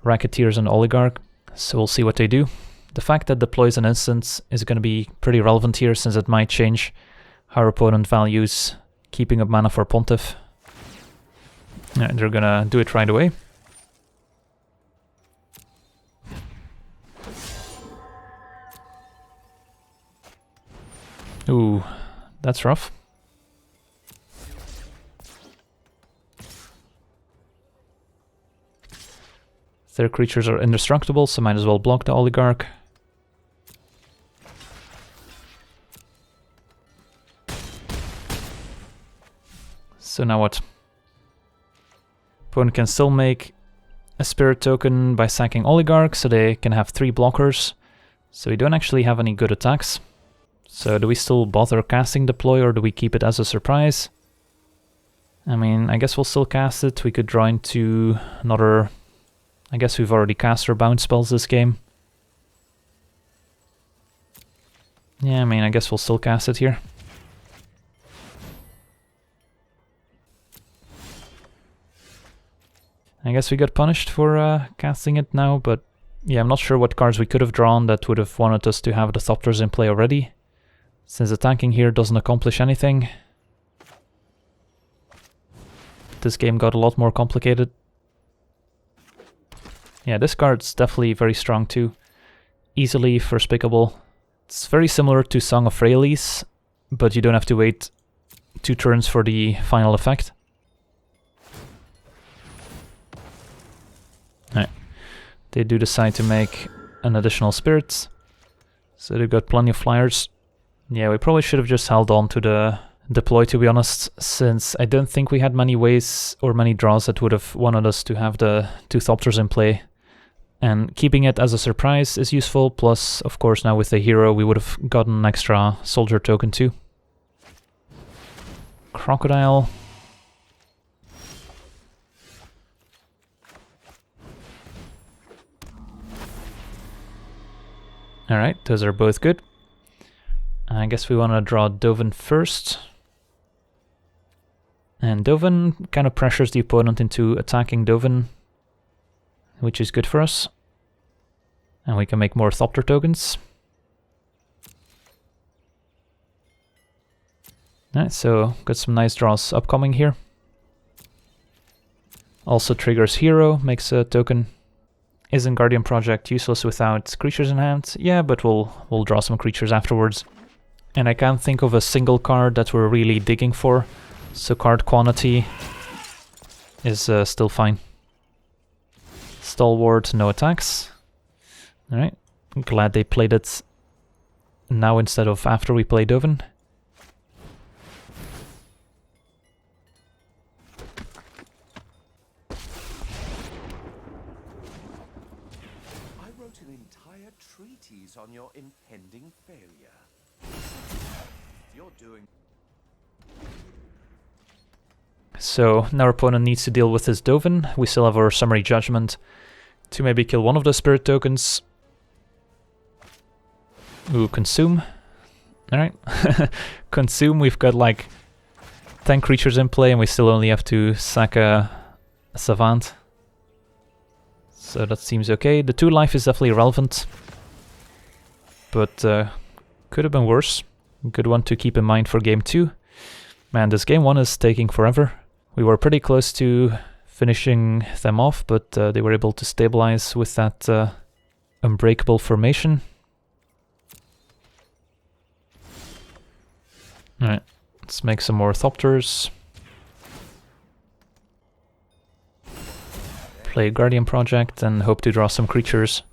Racketeers and Oligarch, so we'll see what they do. The fact that deploys an instant is going to be pretty relevant here, since it might change how our opponent values keeping up mana for Pontiff. Yeah, they're gonna do it right away. Ooh, that's rough. Their creatures are indestructible, so might as well block the Oligarch. So now what? Opponent can still make a Spirit token by sacking Oligarch, so they can have 3 blockers. So we don't actually have any good attacks. So do we still bother casting Deploy, or do we keep it as a surprise? I mean, I guess we'll still cast it. We could draw into another... I guess we've already cast our bounce spells this game. Yeah, I mean, I guess we'll still cast it here. I guess we got punished for casting it now, but yeah, I'm not sure what cards we could have drawn that would have wanted us to have the Thopters in play already, since attacking here doesn't accomplish anything. This game got a lot more complicated. Yeah, this card's definitely very strong too. Easily first pickable. It's very similar to Song of Freyalise, but you don't have to wait 2 turns for the final effect. Alright. They do decide to make an additional spirit, so they've got plenty of flyers. Yeah, we probably should have just held on to the deploy, to be honest, since I don't think we had many ways or many draws that would have wanted us to have the 2 Thopters in play. And keeping it as a surprise is useful, plus, of course, now with the hero we would have gotten an extra soldier token too. Crocodile. Alright, those are both good. I guess we want to draw Dovin first. And Dovin kind of pressures the opponent into attacking Dovin, which is good for us. And we can make more Thopter tokens. Alright, so got some nice draws upcoming here. Also triggers hero, makes a token. Isn't Guardian Project useless without creatures in hand? Yeah, but we'll draw some creatures afterwards. And I can't think of a single card that we're really digging for, so card quantity is still fine. Stalwart, no attacks. Alright, glad they played it now instead of after we play Dovin. I wrote an entire treatise on your impending failure. You're doing. So now our opponent needs to deal with this Dovin. We still have our Summary Judgment to maybe kill one of the spirit tokens. Ooh, Consume. Alright. Consume, we've got like 10 creatures in play and we still only have to sack a Savant. So that seems okay. The 2 life is definitely relevant, but could have been worse. Good one to keep in mind for game 2. Man, this game 1 is taking forever. We were pretty close to finishing them off, but they were able to stabilize with that unbreakable formation. Alright, let's make some more Thopters. Play Guardian Project and hope to draw some creatures.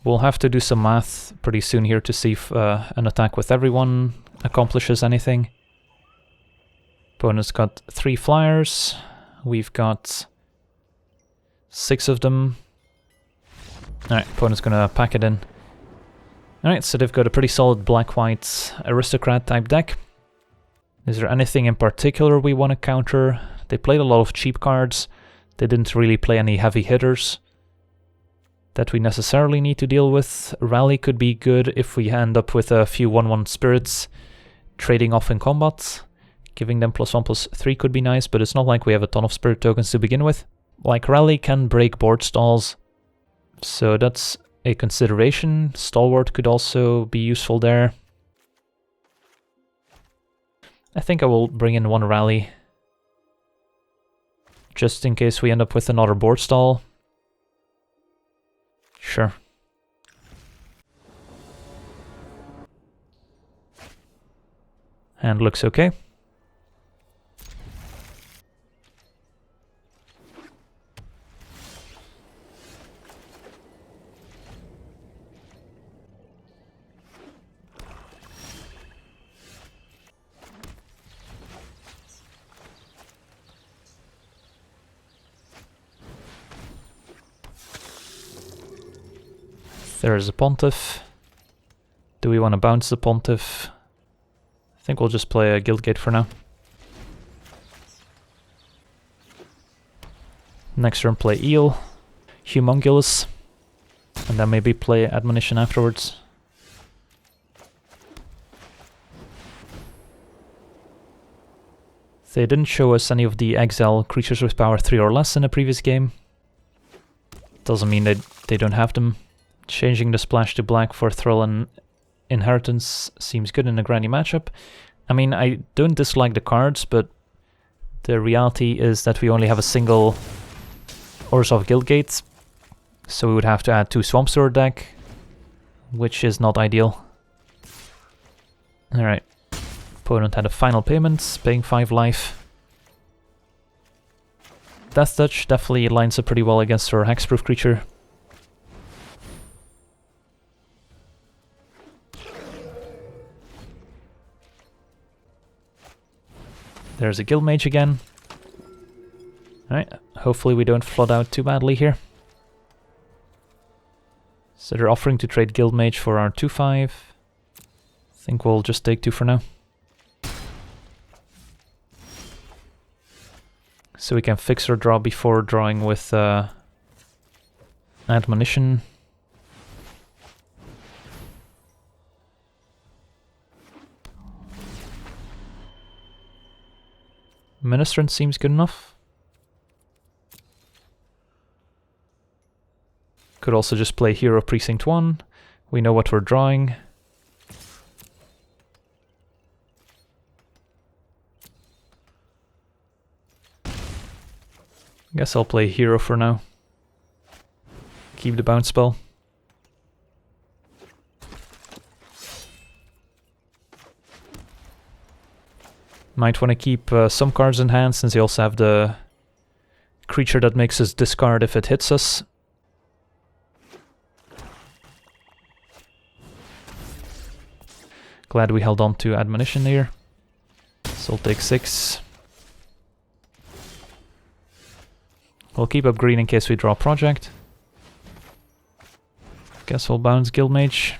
We'll have to do some math pretty soon here to see if an attack with everyone accomplishes anything. Opponent's got 3 flyers. We've got 6 of them. Alright, opponent's gonna pack it in. Alright, so they've got a pretty solid black-white aristocrat type deck. Is there anything in particular we want to counter? They played a lot of cheap cards. They didn't really play any heavy hitters that we necessarily need to deal with. Rally could be good if we end up with a few 1/1 spirits trading off in combat. Giving them +1/+3 could be nice, but it's not like we have a ton of spirit tokens to begin with. Like, Rally can break board stalls, so that's a consideration. Stalwart could also be useful there. I think I will bring in 1 Rally, just in case we end up with another board stall. Sure. And looks okay. There's a Pontiff. Do we want to bounce the Pontiff? I think we'll just play a Guildgate for now. Next turn play Eel, Humongulus, and then maybe play Admonition afterwards. They didn't show us any of the exile creatures with power 3 or less in the previous game. Doesn't mean they don't have them. Changing the splash to black for Thrall and Inheritance seems good in a grindy matchup. I mean, I don't dislike the cards, but the reality is that we only have a single Orzhov Guildgate, so we would have to add 2 swamps to our deck, which is not ideal. Alright, opponent had a final payment, paying 5 life. Death Touch definitely lines up pretty well against our hexproof creature. There's a Guildmage again. Alright, hopefully we don't flood out too badly here. So they're offering to trade Guildmage for our 2/5. Think we'll just take 2 for now. So we can fix our draw before drawing with Admonition. Ministrant seems good enough. Could also just play Hero Precinct 1. We know what we're drawing. Guess I'll play Hero for now. Keep the bounce spell. Might want to keep some cards in hand, since they also have the creature that makes us discard if it hits us. Glad we held on to Admonition here. So I'll take 6. We'll keep up green in case we draw a project. Guess we'll bounce Guildmage.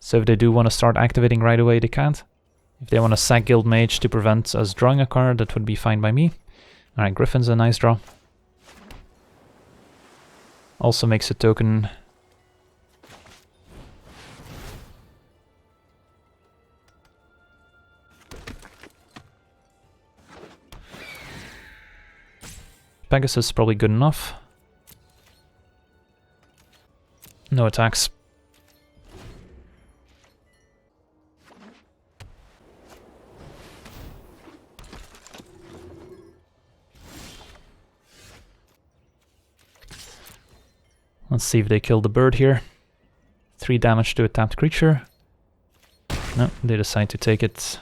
So if they do want to start activating right away, they can't. If they want to sack Guildmage to prevent us drawing a card, that would be fine by me. Alright, Griffin's a nice draw. Also makes a token. Pegasus is probably good enough. No attacks. Let's see if they kill the bird here. 3 damage to a tapped creature. No, they decide to take it.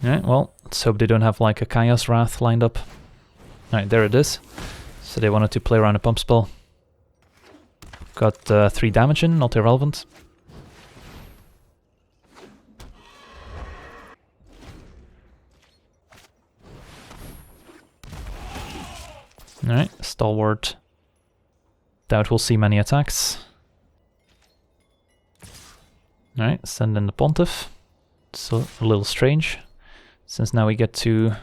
Alright, well, let's hope they don't have like a Chaos Wrath lined up. Alright, there it is. So they wanted to play around a pump spell. Got 3 damage in, not irrelevant. Alright, Stalwart. Doubt we'll see many attacks. Alright, send in the Pontiff. It's a little strange, since now we get to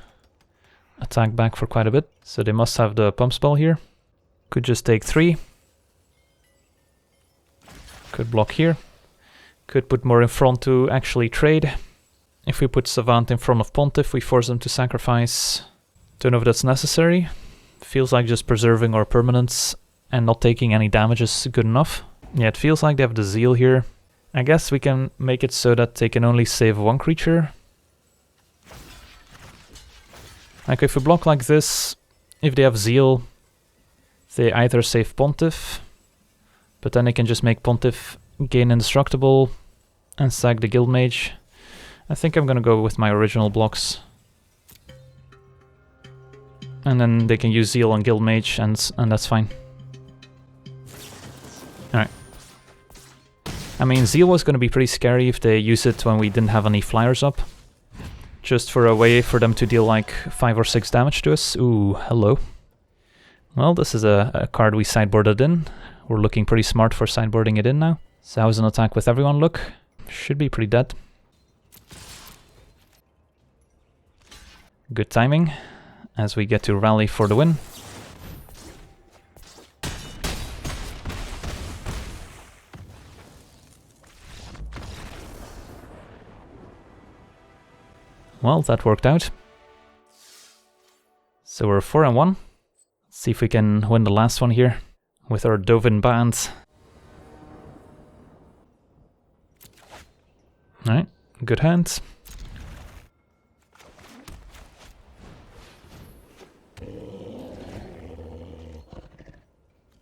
attack back for quite a bit. So they must have the pump spell here. Could just take 3. Could block here. Could put more in front to actually trade. If we put Savant in front of Pontiff, we force them to sacrifice. Don't know if that's necessary. Feels like just preserving our permanents and not taking any damage is good enough. Yeah, it feels like they have the Zeal here. I guess we can make it so that they can only save 1 creature. Like if we block like this, if they have Zeal, they either save Pontiff, but then they can just make Pontiff gain indestructible and sack the Guildmage. I think I'm gonna go with my original blocks. And then they can use Zeal on Guildmage and that's fine. Alright. I mean, Zeal was gonna be pretty scary if they use it when we didn't have any flyers up. Just for a way for them to deal like 5 or 6 damage to us. Ooh, hello. Well, this is a card we sideboarded in. We're looking pretty smart for sideboarding it in now. So how's an attack with everyone look? Should be pretty dead. Good timing, as we get to rally for the win. Well, that worked out. So we're 4-1. Let's see if we can win the last one here with our Dovin band. Alright, good hand.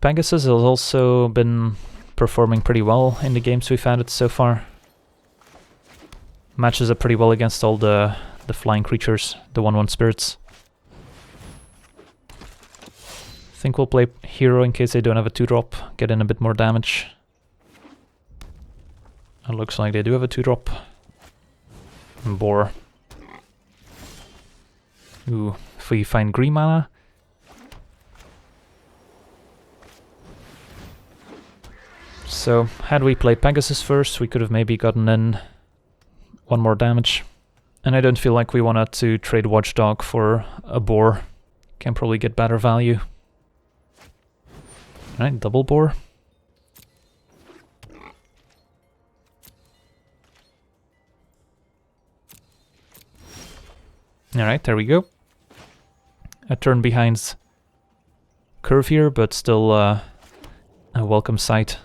Pegasus has also been performing pretty well in the games we've had it so far. Matches up pretty well against all the flying creatures, the 1/1 spirits. I think we'll play hero in case they don't have a 2-drop, get in a bit more damage. It looks like they do have a 2-drop. Boar. Ooh, if we find green mana. So, had we played Pegasus first, we could have maybe gotten in 1 more damage. And I don't feel like we wanted to trade Watchdog for a boar. Can probably get better value. Alright, double boar. Alright, there we go. A turn behind curve here, but still a welcome sight.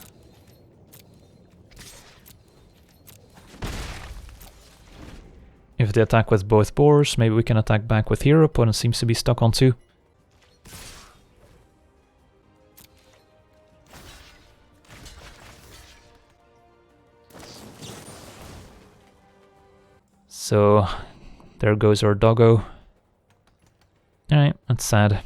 If they attack with both boars, maybe we can attack back with hero. Opponent seems to be stuck on 2. So, there goes our doggo. Alright, that's sad.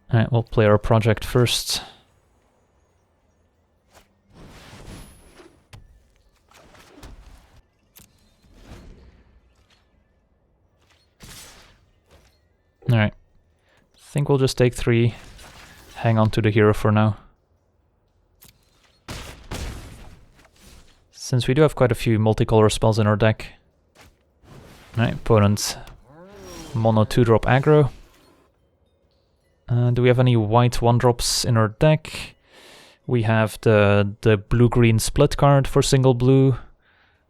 Alright, we'll play our project first. Alright. I think we'll just take 3. Hang on to the hero for now. Since we do have quite a few multicolor spells in our deck. Alright, opponent mono 2-drop aggro. Do we have any white 1-drops in our deck? We have the blue-green split card for single blue.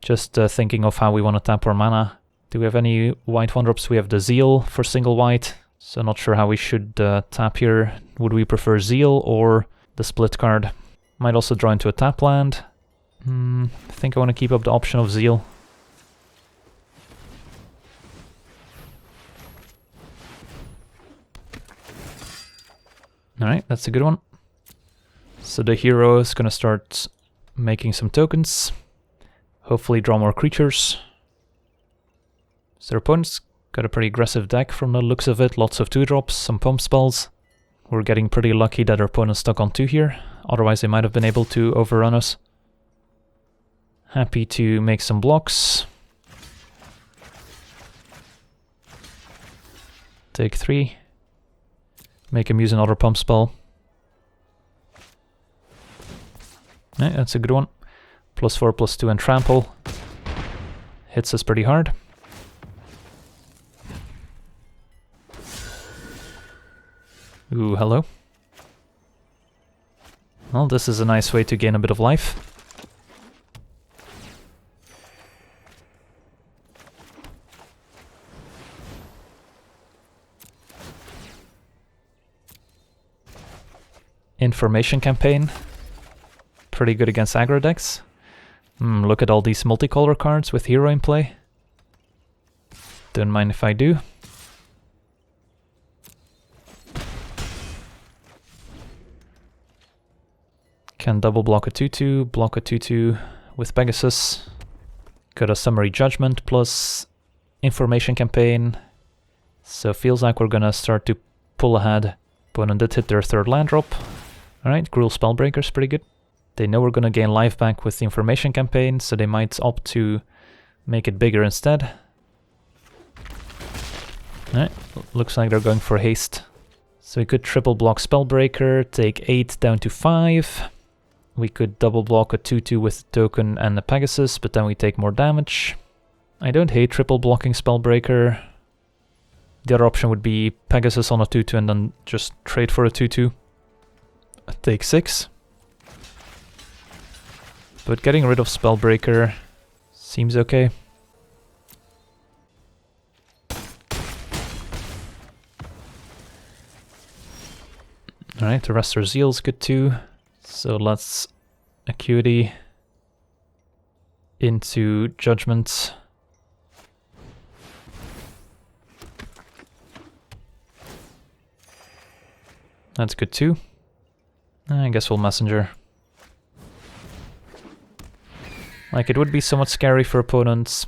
Just thinking of how we want to tap our mana. Do we have any white 1-drops? We have the Zeal for single white. So not sure how we should tap here. Would we prefer Zeal or the split card? Might also draw into a tap land. I think I want to keep up the option of Zeal. Alright, that's a good one. So the hero is gonna start making some tokens. Hopefully draw more creatures. So their opponent's got a pretty aggressive deck from the looks of it. Lots of 2-drops, some pump spells. We're getting pretty lucky that our opponent's stuck on 2 here. Otherwise they might have been able to overrun us. Happy to make some blocks. Take 3. Make him use another pump spell. Yeah, that's a good one. +4, +2 and trample. Hits us pretty hard. Ooh, hello. Well, this is a nice way to gain a bit of life. Information campaign. Pretty good against aggro decks. Look at all these multicolor cards with hero in play. Don't mind if I do. Can double block a 2/2, block a 2/2 with Pegasus. Got a Summary Judgment plus Information Campaign. So feels like we're gonna start to pull ahead. Opponent did hit their 3rd land drop. Alright, Gruul Spellbreaker's pretty good. They know we're gonna gain life back with the Information Campaign, so they might opt to make it bigger instead. Alright, looks like they're going for haste. So we could triple block Spellbreaker, take 8 down to 5. We could double block a 2/2 with the token and the Pegasus, but then we take more damage. I don't hate triple blocking Spellbreaker. The other option would be Pegasus on a 2/2 and then just trade for a 2/2. Take 6. But getting rid of Spellbreaker seems okay. Alright, the Arrestor Zeal's good too. So let's Acuity into Judgment. That's good too. I guess we'll Messenger. Like, it would be somewhat scary for opponents.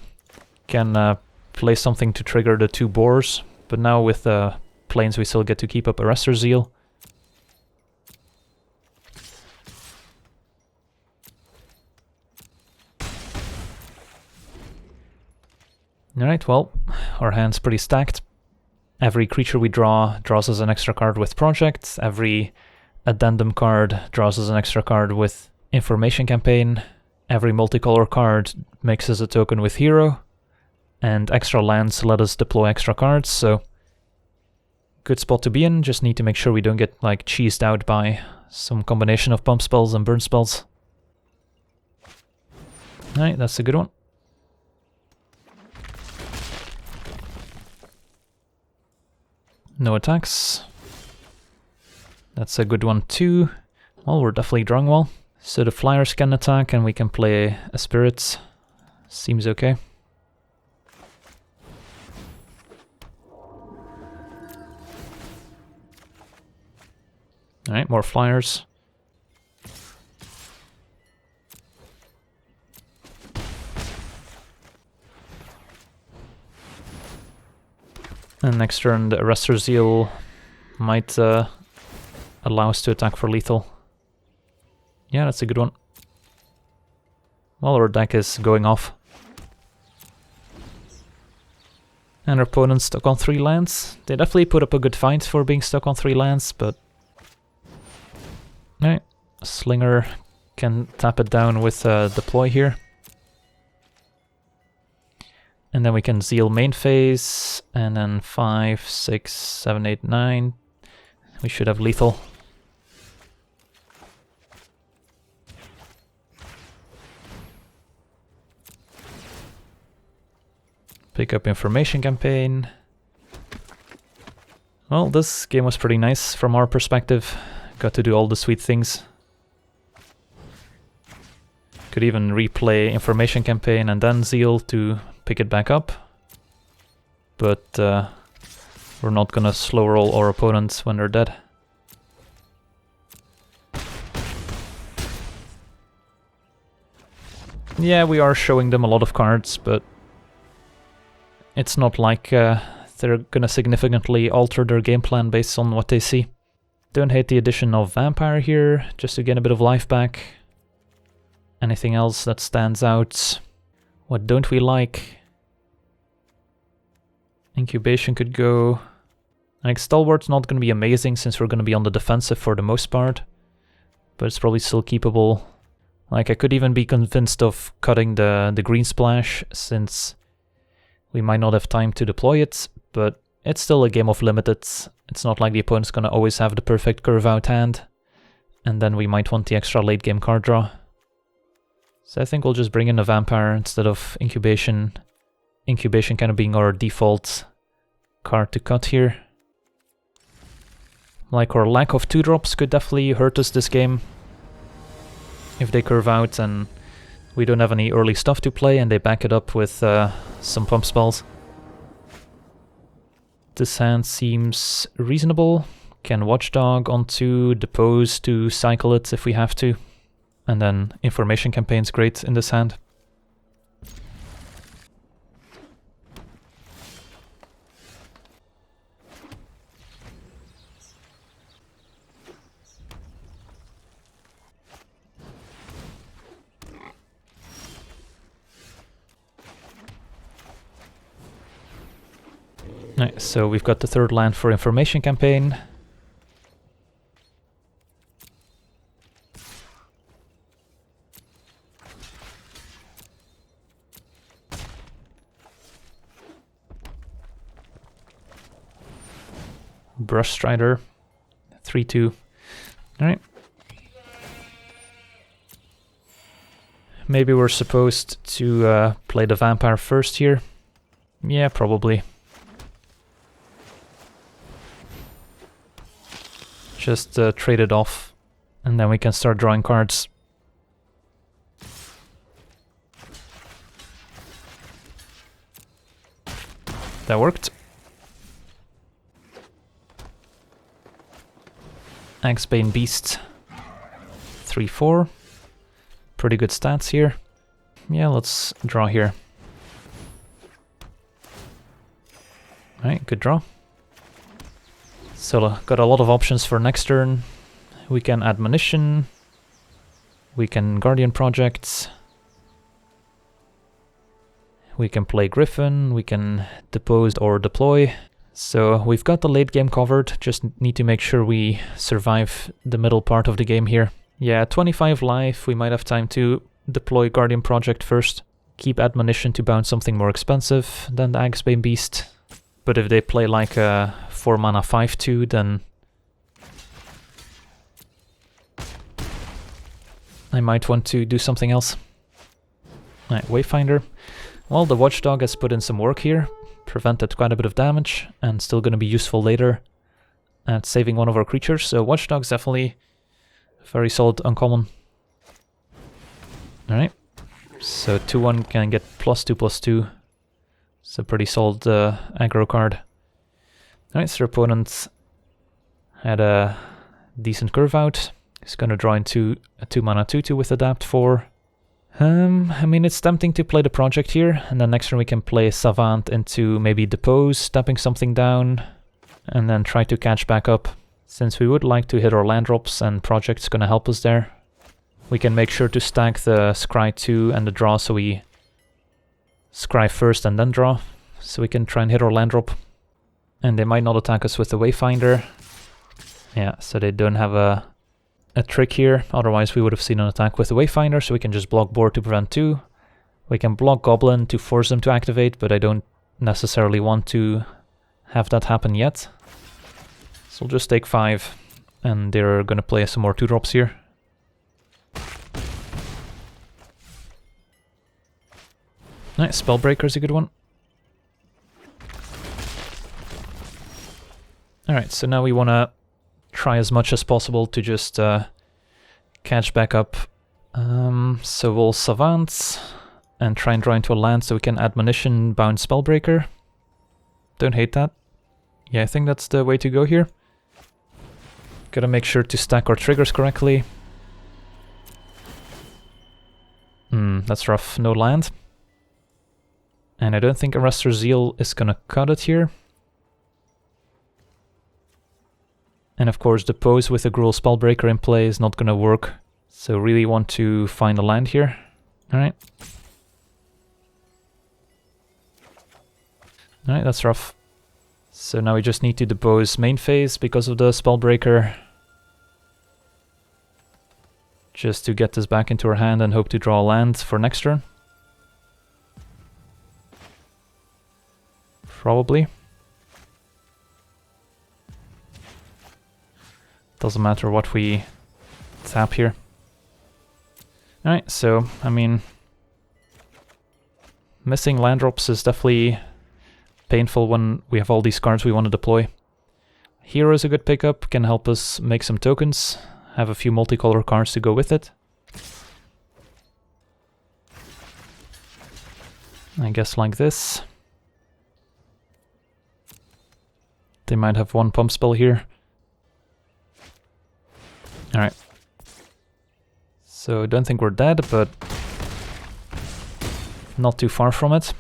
Can play something to trigger the 2 boars, but now with planes we still get to keep up Arrestor Zeal. Alright, well, our hand's pretty stacked. Every creature we draws us an extra card with Project. Every addendum card draws us an extra card with Information Campaign. Every multicolor card makes us a token with Hero. And extra lands let us deploy extra cards, so good spot to be in. Just need to make sure we don't get like cheesed out by some combination of pump spells and burn spells. Alright, that's a good one. No attacks. That's a good one too. Well, we're definitely drawing well. So the flyers can attack and we can play a spirit. Seems okay. Alright, more flyers. And next turn the Arrestor Zeal might allow us to attack for lethal. Yeah, that's a good one. Well, our deck is going off. And our opponent's stuck on 3 lands. They definitely put up a good fight for being stuck on 3 lands, but... Alright, Slinger can tap it down with Deploy here. And then we can Zeal main phase, and then 5, 6, 7, 8, 9. We should have lethal. Pick up Information Campaign. Well, this game was pretty nice from our perspective. Got to do all the sweet things. Could even replay Information Campaign and then Zeal to pick it back up. But we're not gonna slow roll our opponents when they're dead. Yeah, we are showing them a lot of cards, but it's not like they're gonna significantly alter their game plan based on what they see. Don't hate the addition of Vampire here, just to get a bit of life back. Anything else that stands out? What don't we like? Incubation could go. Like, Stalwart's not going to be amazing since we're going to be on the defensive for the most part. But it's probably still keepable. Like, I could even be convinced of cutting the green splash since we might not have time to deploy it. But it's still a game of limited. It's not like the opponent's going to always have the perfect curve out hand. And then we might want the extra late game card draw. So I think we'll just bring in a Vampire instead of Incubation. Incubation kind of being our default card to cut here. Like, our lack of 2-drops could definitely hurt us this game. If they curve out and we don't have any early stuff to play and they back it up with some pump spells. This hand seems reasonable. Can Watchdog onto Depose to cycle it if we have to. And then Information Campaign's great in this hand. Right, so we've got the 3rd land for Information Campaign. Brush Strider, 3/2. Alright. Maybe we're supposed to play the Vampire first here. Yeah, probably. Just trade it off, and then we can start drawing cards. That worked. Axebane Beast. 3-4. Pretty good stats here. Yeah, let's draw here. Alright, good draw. So got a lot of options for next turn. We can Admonition. We can Guardian Projects. We can play Griffin. We can Depose or Deploy. So we've got the late game covered. Just need to make sure we survive the middle part of the game here. Yeah, 25 life. We might have time to deploy Guardian Project first. Keep Admonition to bounce something more expensive than the Axebane Beast. But if they play like a 4 mana 5/2, then I might want to do something else. Alright, Wayfinder. Well, the Watchdog has put in some work here, prevented quite a bit of damage, and still going to be useful later at saving one of our creatures. So Watchdog's definitely very solid uncommon. Alright, so 2/1 can get +2/+2. It's a pretty solid aggro card. Alright, so our opponent had a decent curve out. He's gonna draw into a 2 mana 2/2 with Adapt 4. I mean, it's tempting to play the Project here, and then next turn we can play Savant into maybe Depose, tapping something down, and then try to catch back up. Since we would like to hit our land drops, and Project's gonna help us there, we can make sure to stack the Scry 2 and the draw, so we Scry first and then draw, so we can try and hit our land drop. And they might not attack us with the Wayfinder. Yeah, so they don't have a trick here, otherwise we would have seen an attack with the Wayfinder, so we can just block board to prevent 2. We can block Goblin to force them to activate, but I don't necessarily want to have that happen yet. So we'll just take 5, and they're gonna play some more 2-drops here. Nice, Spellbreaker's a good one. Alright, so now we want to try as much as possible to just catch back up. So we'll Savant and try and draw into a land so we can Admonition, bound Spellbreaker. Don't hate that. Yeah, I think that's the way to go here. Gotta make sure to stack our triggers correctly. That's rough, no land. And I don't think Arrestor's Zeal is gonna cut it here. And of course, Depose with a Gruul Spellbreaker in play is not gonna work. So really want to find a land here. Alright. Alright, that's rough. So now we just need to Depose main phase because of the Spellbreaker. Just to get this back into our hand and hope to draw a land for next turn. Probably. Doesn't matter what we tap here. Alright, so, I mean, missing land drops is definitely painful when we have all these cards we want to deploy. Hero is a good pickup, can help us make some tokens, have a few multicolor cards to go with it. I guess like this. They might have one pump spell here. Alright. So, don't think we're dead, but not too far from it.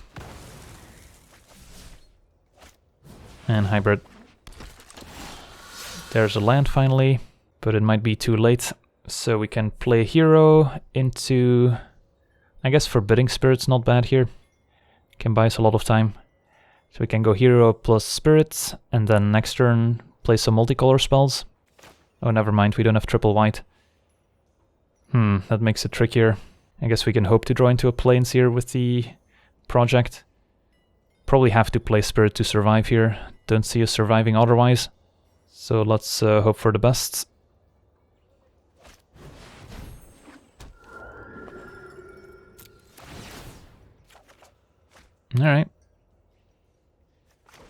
And hybrid. There's a land finally, but it might be too late. So we can play hero into... I guess Forbidding Spirit's not bad here. Can buy us a lot of time. So we can go hero plus spirits, and then next turn play some multicolor spells. Oh, never mind, we don't have triple white. That makes it trickier. I guess we can hope to draw into a Plains here with the Project. Probably have to play Spirit to survive here. Don't see us surviving otherwise. So let's hope for the best. Alright.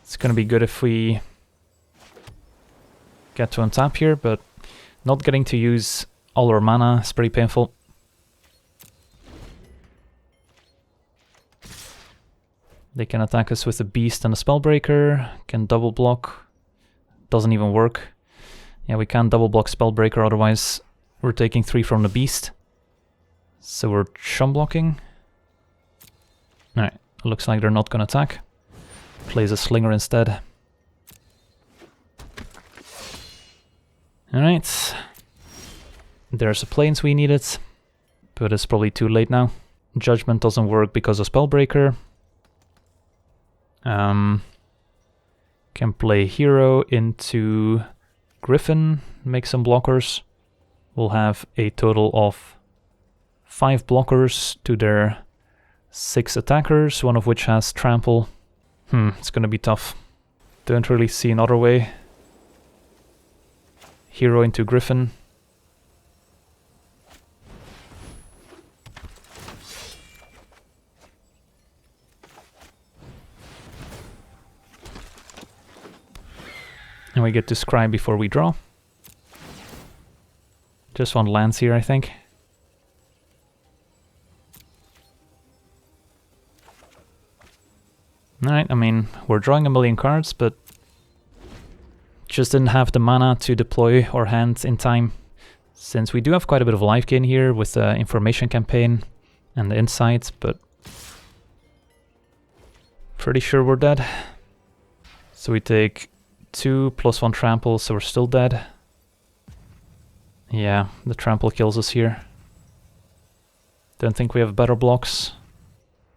It's gonna be good if we get to untap here, but not getting to use all our mana is pretty painful. They can attack us with a Beast and a Spellbreaker, can double block, doesn't even work. Yeah, we can't double block Spellbreaker, otherwise we're taking 3 from the Beast. So we're chum blocking. Alright, looks like they're not gonna attack. Plays a Slinger instead. Alright. There's the Plains we needed, but it's probably too late now. Judgment doesn't work because of Spellbreaker. Can play Hero into Griffin, make some blockers. We'll have a total of 5 blockers to their 6 attackers, one of which has Trample. It's gonna be tough. Don't really see another way. Hero into Griffin. And we get to scry before we draw. Just want lands here, I think. Alright, I mean, we're drawing a million cards, but just didn't have the mana to deploy our hand in time. Since we do have quite a bit of life gain here with the information campaign and the insights, but pretty sure we're dead. So we take 2 + 1 trample, so we're still dead. Yeah, the trample kills us here. Don't think we have better blocks.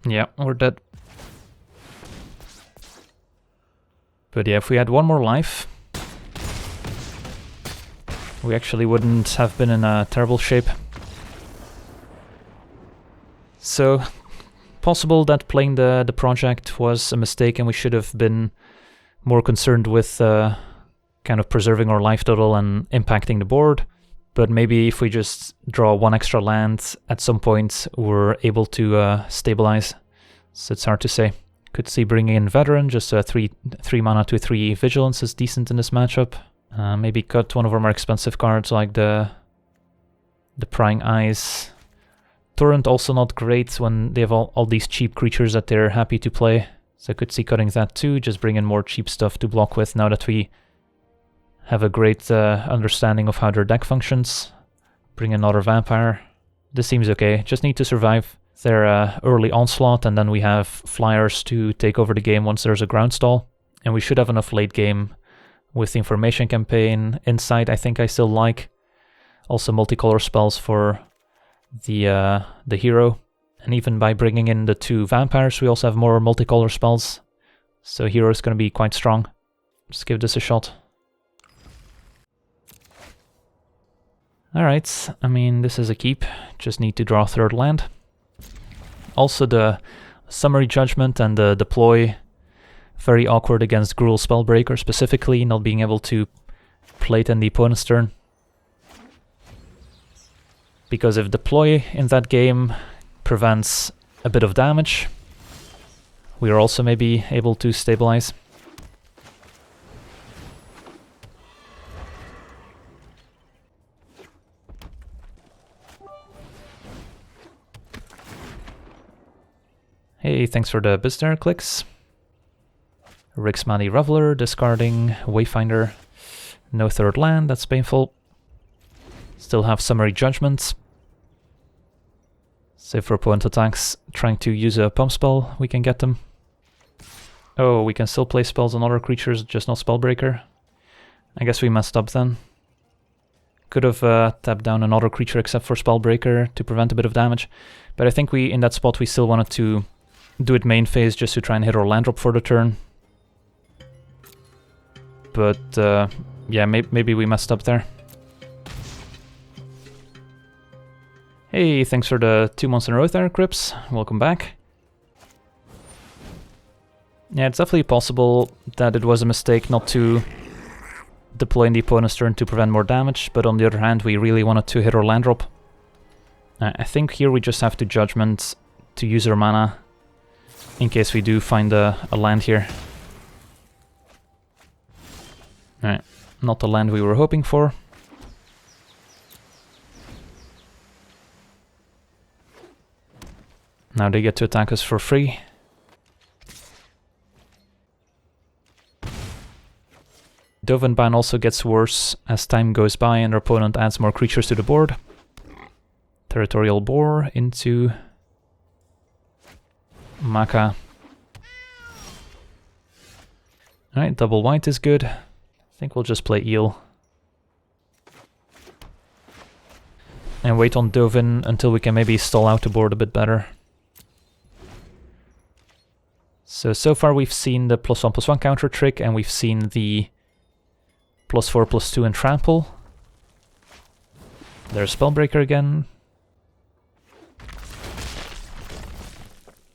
Yeah, we're dead. But yeah, if we had 1 more life, we actually wouldn't have been in a terrible shape. So, possible that playing the project was a mistake and we should have been more concerned with kind of preserving our life total and impacting the board. But maybe if we just draw 1 extra land, at some point we're able to stabilize. So it's hard to say. Could see bringing in Veteran, just a 3 mana to 3 Vigilance is decent in this matchup. Maybe cut one of our more expensive cards like the Prying Eyes. Torrent also not great when they have all these cheap creatures that they're happy to play. So I could see cutting that too, just bring in more cheap stuff to block with now that we have a great understanding of how their deck functions. Bring another Vampire. This seems okay, just need to survive their early onslaught, and then we have flyers to take over the game once there's a ground stall. And we should have enough late game with the information campaign. Insight I think I still like. Also multicolor spells for the hero. And even by bringing in the 2 vampires, we also have more multicolor spells. So hero is going to be quite strong. Let's give this a shot. Alright, I mean, this is a keep. Just need to draw a 3rd land. Also the Summary Judgment and the deploy, very awkward against Gruul Spellbreaker specifically, not being able to play it in the opponent's turn. Because if deploy in that game prevents a bit of damage, we are also maybe able to stabilize. Hey, thanks for the Bizder clicks. Rixmani Reveler, discarding Wayfinder. No 3rd land, that's painful. Still have Summary Judgment. So if our opponent attacks trying to use a pump spell, we can get them. Oh, we can still play spells on other creatures, just not Spellbreaker. I guess we messed up then. Could have tapped down another creature except for Spellbreaker to prevent a bit of damage. But I think in that spot we still wanted to do it main phase just to try and hit our land drop for the turn. But yeah, maybe we messed up there. Hey, thanks for the 2 months in a row there, Crips. Welcome back. Yeah, it's definitely possible that it was a mistake not to deploy in the opponent's turn to prevent more damage, but on the other hand, we really wanted to hit our land drop. I think here we just have to Judgment to use our mana in case we do find a land here. Alright, Not the land we were hoping for. Now they get to attack us for free. Dovin ban also gets worse as time goes by and our opponent adds more creatures to the board. Territorial Boar into Maka. Alright, double white is good. I think we'll just play Eel. And wait on Dovin until we can maybe stall out the board a bit better. So far we've seen the +1/+1 counter trick, and we've seen the +4/+2 and trample. There's Spellbreaker again.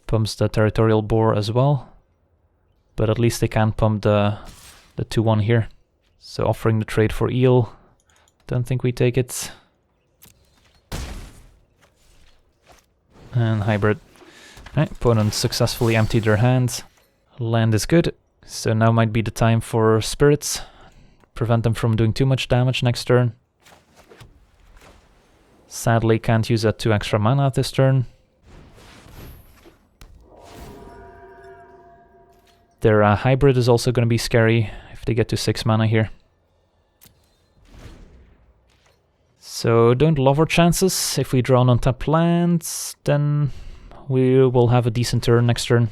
Pumps the Territorial Boar as well. But at least they can pump the 2/1 here. So offering the trade for Eel. Don't think we take it. And hybrid. Right, opponent successfully emptied their hand. Land is good. So now might be the time for spirits. Prevent them from doing too much damage next turn. Sadly can't use that 2 extra mana this turn. Their hybrid is also going to be scary if they get to 6 mana here. So don't love our chances. If we draw an untapped land, then we will have a decent turn next turn.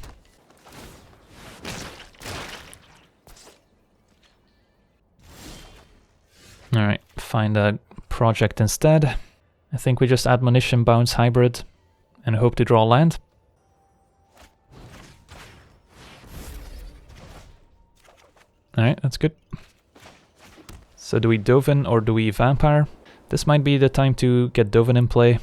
Alright, find a project instead. I think we just Admonition, bounce, hybrid, and hope to draw land. Alright, that's good. So do we Dovin or do we Vampire? This might be the time to get Dovin in play.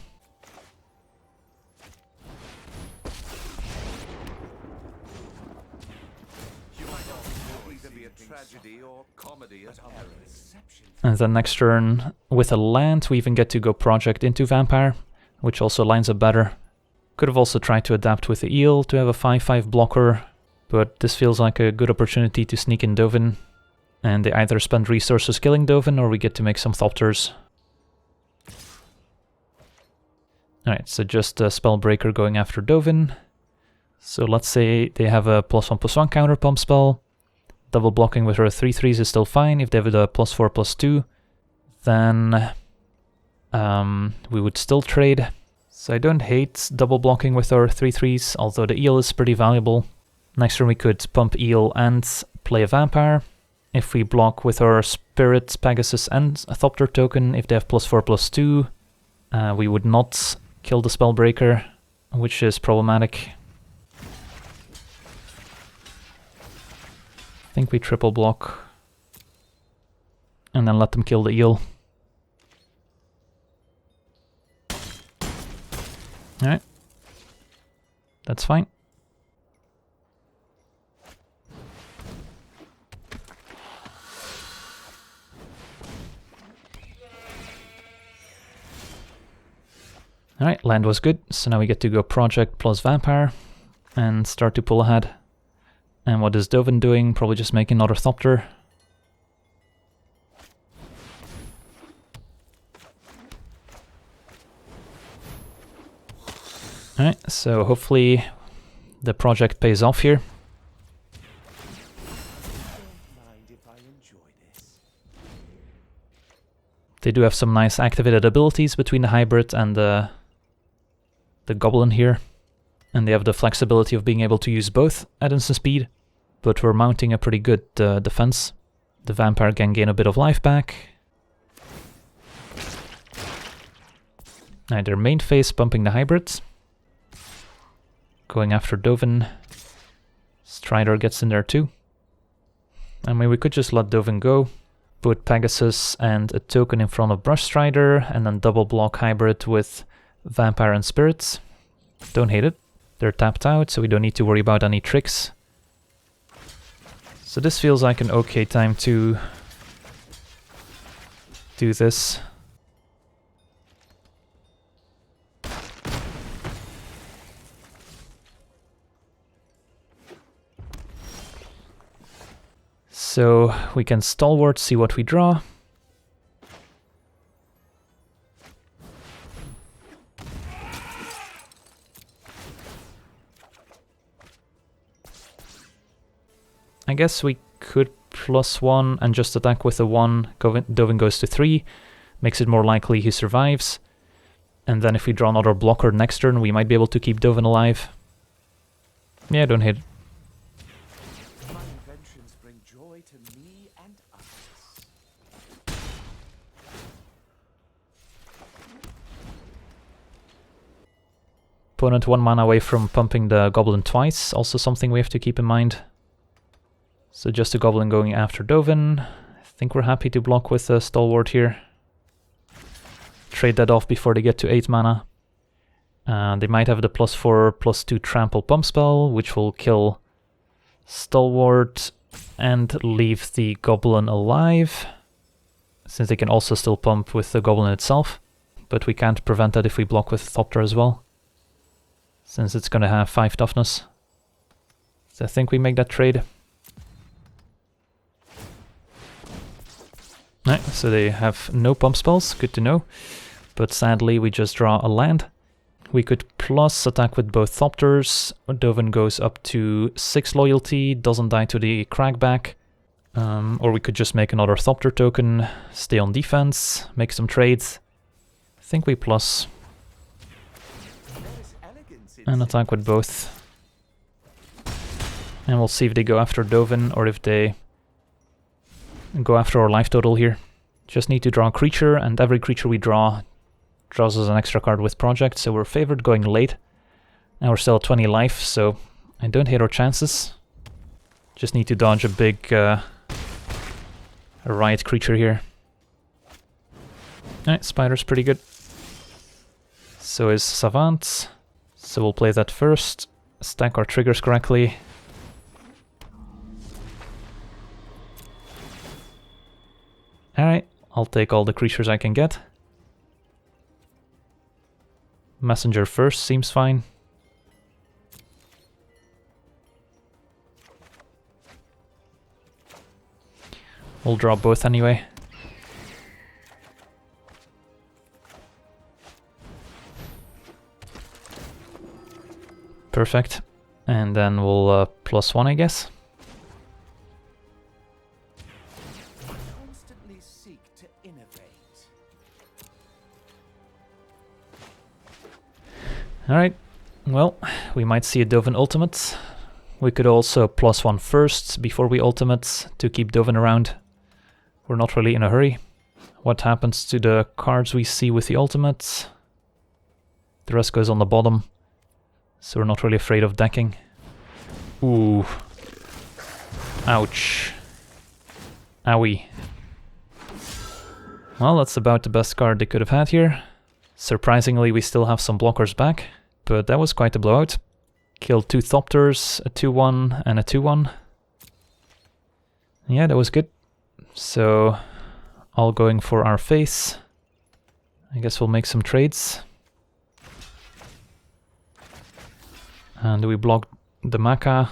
And then next turn, with a land, we even get to go project into Vampire, which also lines up better. Could have also tried to adapt with the Eel to have a 5/5 blocker, but this feels like a good opportunity to sneak in Dovin. And they either spend resources killing Dovin, or we get to make some Thopters. Alright, so just a Spellbreaker going after Dovin. So let's say they have a +1/+1 counter pump spell. Double blocking with her 3/3s is still fine. If they have a +4/+2, then we would still trade. So I don't hate double blocking with our 3/3s, although the Eel is pretty valuable. Next turn we could pump Eel and play a Vampire. If we block with our Spirit, Pegasus and a Thopter token, if they have +4/+2, we would not kill the Spellbreaker, which is problematic. I think we triple block and then let them kill the Eel. Alright, that's fine. Alright, land was good, so now we get to go project plus Vampire and start to pull ahead. And what is Dovin doing? Probably just making another Thopter. Alright, so hopefully the project pays off here. They do have some nice activated abilities between the hybrid and the goblin here. And they have the flexibility of being able to use both at instant speed, but we're mounting a pretty good defense. The Vampire can gain a bit of life back. Now their main phase pumping the hybrids. Going after Dovin. Strider gets in there too. I mean, we could just let Dovin go. Put Pegasus and a token in front of Brush Strider, and then double block hybrid with Vampire and Spirits. Don't hate it. They're tapped out, so we don't need to worry about any tricks. So this feels like an okay time to do this. So we can stalwart, see what we draw. I guess we could +1 and just attack with a 1. Dovin goes to 3, makes it more likely he survives. And then if we draw another blocker next turn, we might be able to keep Dovin alive. Yeah, don't hit. My inventions bring joy to me and others. Opponent 1 mana away from pumping the goblin twice, also something we have to keep in mind. So just a goblin going after Dovin. I think we're happy to block with a stalwart here. Trade that off before they get to 8 mana. They might have the +4/+2 trample pump spell, which will kill stalwart and leave the goblin alive, since they can also still pump with the goblin itself. But we can't prevent that if we block with Thopter as well, since it's going to have 5 toughness. So I think we make that trade. Right, so they have no pump spells, good to know. But sadly we just draw a land. We could plus attack with both Thopters. Dovin goes up to 6 loyalty, doesn't die to the crackback. Or we could just make another Thopter token, stay on defense, make some trades. I think we plus. And attack with both. And we'll see if they go after Dovin or if they go after our life total here. Just need to draw a creature, and every creature we draw draws us an extra card with Project, so we're favored going late. Now we're still at 20 life, so I don't hate our chances. Just need to dodge a big a riot creature here. Alright, Spider's pretty good. So is Savant. So we'll play that first, stack our triggers correctly. Alright, I'll take all the creatures I can get. Messenger first seems fine. We'll draw both anyway. Perfect. And then we'll +1, I guess. Constantly seek to innovate. Alright, well, we might see a Dovin ultimate. We could also +1 first before we ultimate to keep Dovin around. We're not really in a hurry. What happens to the cards we see with the ultimates? The rest goes on the bottom, so we're not really afraid of decking. Ooh. Ouch. Owie. Well, that's about the best card they could have had here. Surprisingly, we still have some blockers back, but that was quite a blowout. Killed 2 Thopters, a 2/1 and a 2/1. Yeah, that was good. So, all going for our face. I guess we'll make some trades. And do we block the Maca?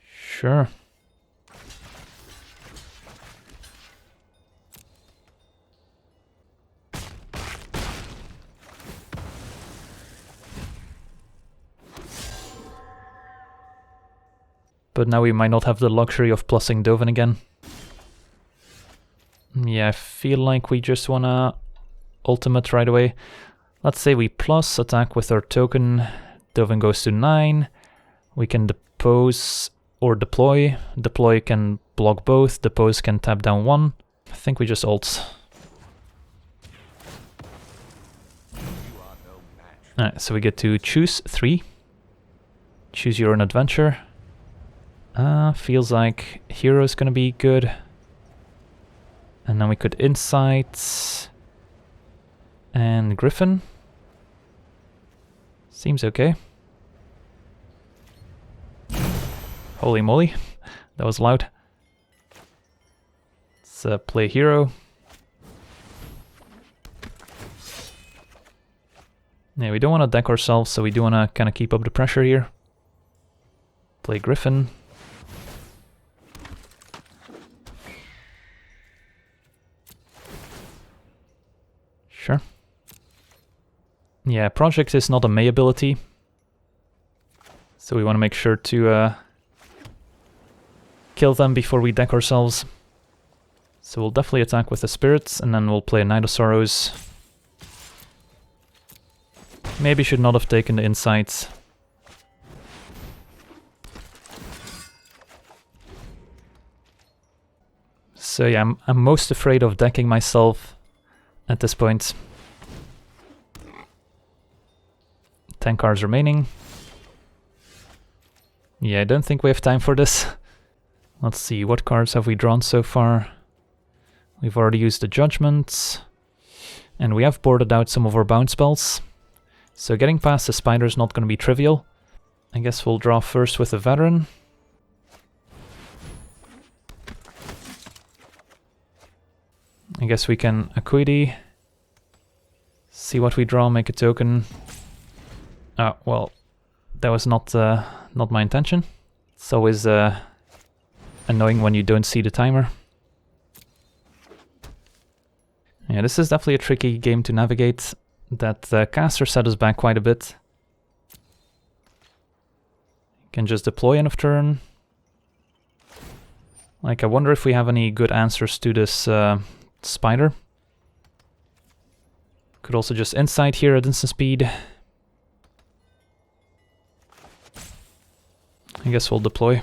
Sure. But now we might not have the luxury of plussing Dovin again. Yeah, I feel like we just wanna ultimate right away. Let's say we plus attack with our token. Dovin goes to 9. We can depose or deploy. Deploy can block both. Depose can tap down 1. I think we just ult. Alright, so we get to choose 3. Choose your own adventure. Feels like hero is gonna be good. And then we could insight and Griffin. Seems okay. Holy moly, that was loud. Let's play hero. Yeah, we don't want to deck ourselves, so we do want to kind of keep up the pressure here. Play Griffin. Yeah, Project is not a May ability, so we want to make sure to kill them before we deck ourselves. So we'll definitely attack with the Spirits, and then we'll play a Night of Sorrows. Maybe should not have taken the Insights. So yeah, I'm most afraid of decking myself at this point. 10 cards remaining. Yeah, I don't think we have time for this. Let's see, what cards have we drawn so far? We've already used the Judgment. And we have boarded out some of our bound spells. So getting past the Spider is not going to be trivial. I guess we'll draw first with the Veteran. I guess we can Acuity. See what we draw, make a token. Oh, well, that was not my intention. It's always annoying when you don't see the timer. Yeah, this is definitely a tricky game to navigate. That caster set us back quite a bit. You can just deploy end of turn. Like, I wonder if we have any good answers to this Spider. Could also just Insight here at instant speed. I guess we'll deploy.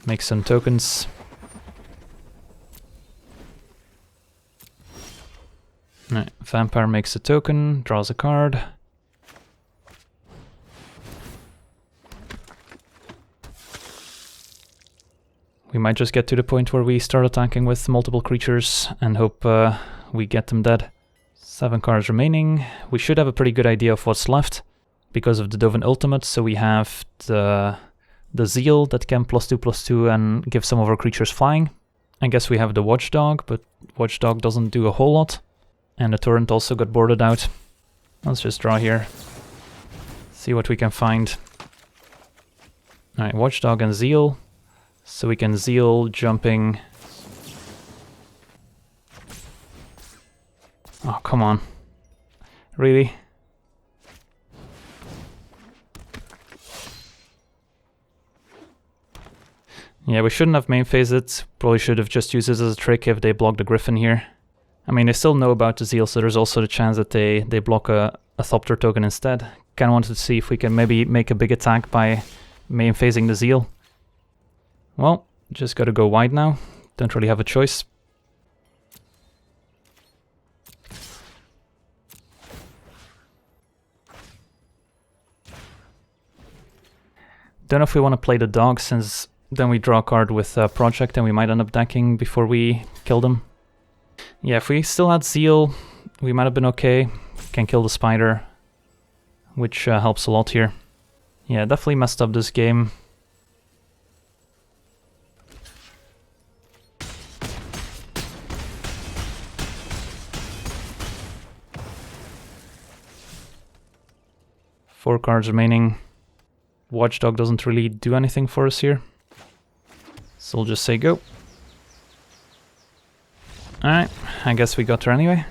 Make some tokens. Right, Vampire makes a token, draws a card. We might just get to the point where we start attacking with multiple creatures and hope we get them dead. 7 cards remaining. We should have a pretty good idea of what's left because of the Dovin Ultimate. So we have the Zeal that can +2/+2 and give some of our creatures flying. I guess we have the Watchdog, but Watchdog doesn't do a whole lot. And the Torrent also got boarded out. Let's just draw here. See what we can find. Alright, Watchdog and Zeal. So we can Zeal jumping. Oh, come on. Really? Yeah, we shouldn't have main phased it. Probably should have just used it as a trick if they block the Griffin here. I mean, they still know about the Zeal, so there's also the chance that they block a Thopter token instead. Kinda wanted to see if we can maybe make a big attack by main phasing the Zeal. Well, just gotta go wide now. Don't really have a choice. Don't know if we want to play the dog, since then we draw a card with Project and we might end up decking before we kill them. Yeah, if we still had Zeal, we might have been okay. Can kill the Spider, which helps a lot here. Yeah, definitely messed up this game. Four cards remaining. Watchdog doesn't really do anything for us here. So we'll just say go. Alright, I guess we got her anyway.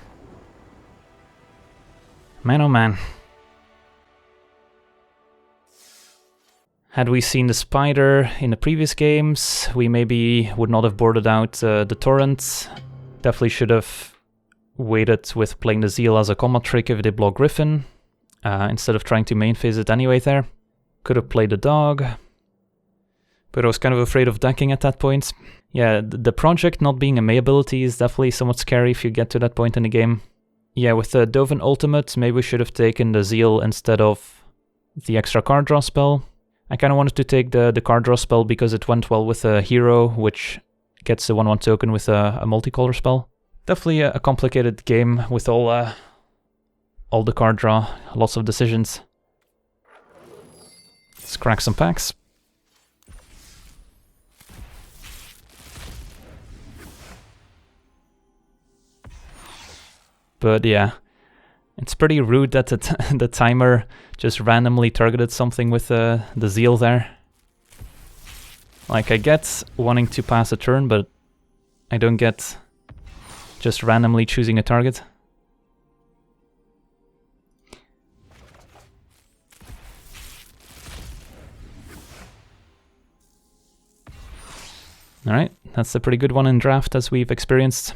Man oh man. Had we seen the Spider in the previous games, we maybe would not have boarded out the Torrent. Definitely should have waited with playing the Zeal as a combat trick if they block Griffin, instead of trying to main phase it anyway there. Could have played the dog, but I was kind of afraid of decking at that point. Yeah, the Project not being a May ability is definitely somewhat scary if you get to that point in the game. Yeah, with the Dovin Ultimate, maybe we should have taken the Zeal instead of the extra card draw spell. I kind of wanted to take the card draw spell because it went well with a hero, which gets a 1/1 token with a multicolor spell. Definitely a complicated game with all the card draw, lots of decisions. Let's crack some packs. But yeah, it's pretty rude that the timer just randomly targeted something with the Zeal there. Like, I get wanting to pass a turn, but I don't get just randomly choosing a target. Alright, that's a pretty good one in draft, as we've experienced.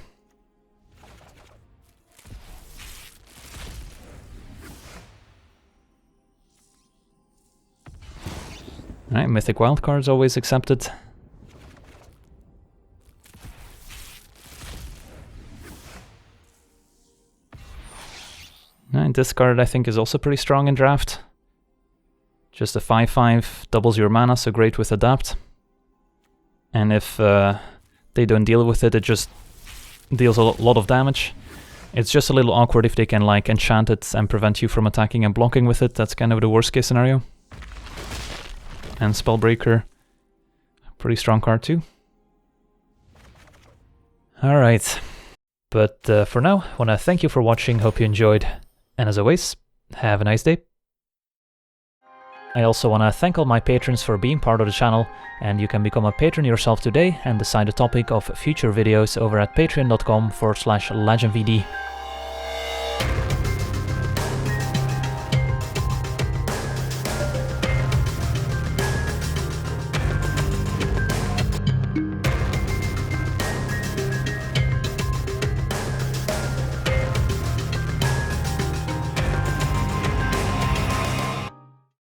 Alright, Mythic Wildcards always accepted. And this card I think is also pretty strong in draft. Just a 5/5, doubles your mana, so great with Adapt. And if they don't deal with it, it just deals a lot of damage. It's just a little awkward if they can like enchant it and prevent you from attacking and blocking with it. That's kind of the worst case scenario. And Spellbreaker, pretty strong card too. Alright, but for now, I want to thank you for watching, hope you enjoyed. And as always, have a nice day. I also want to thank all my patrons for being part of the channel, and you can become a patron yourself today and decide the topic of future videos over at patreon.com/LegenVD.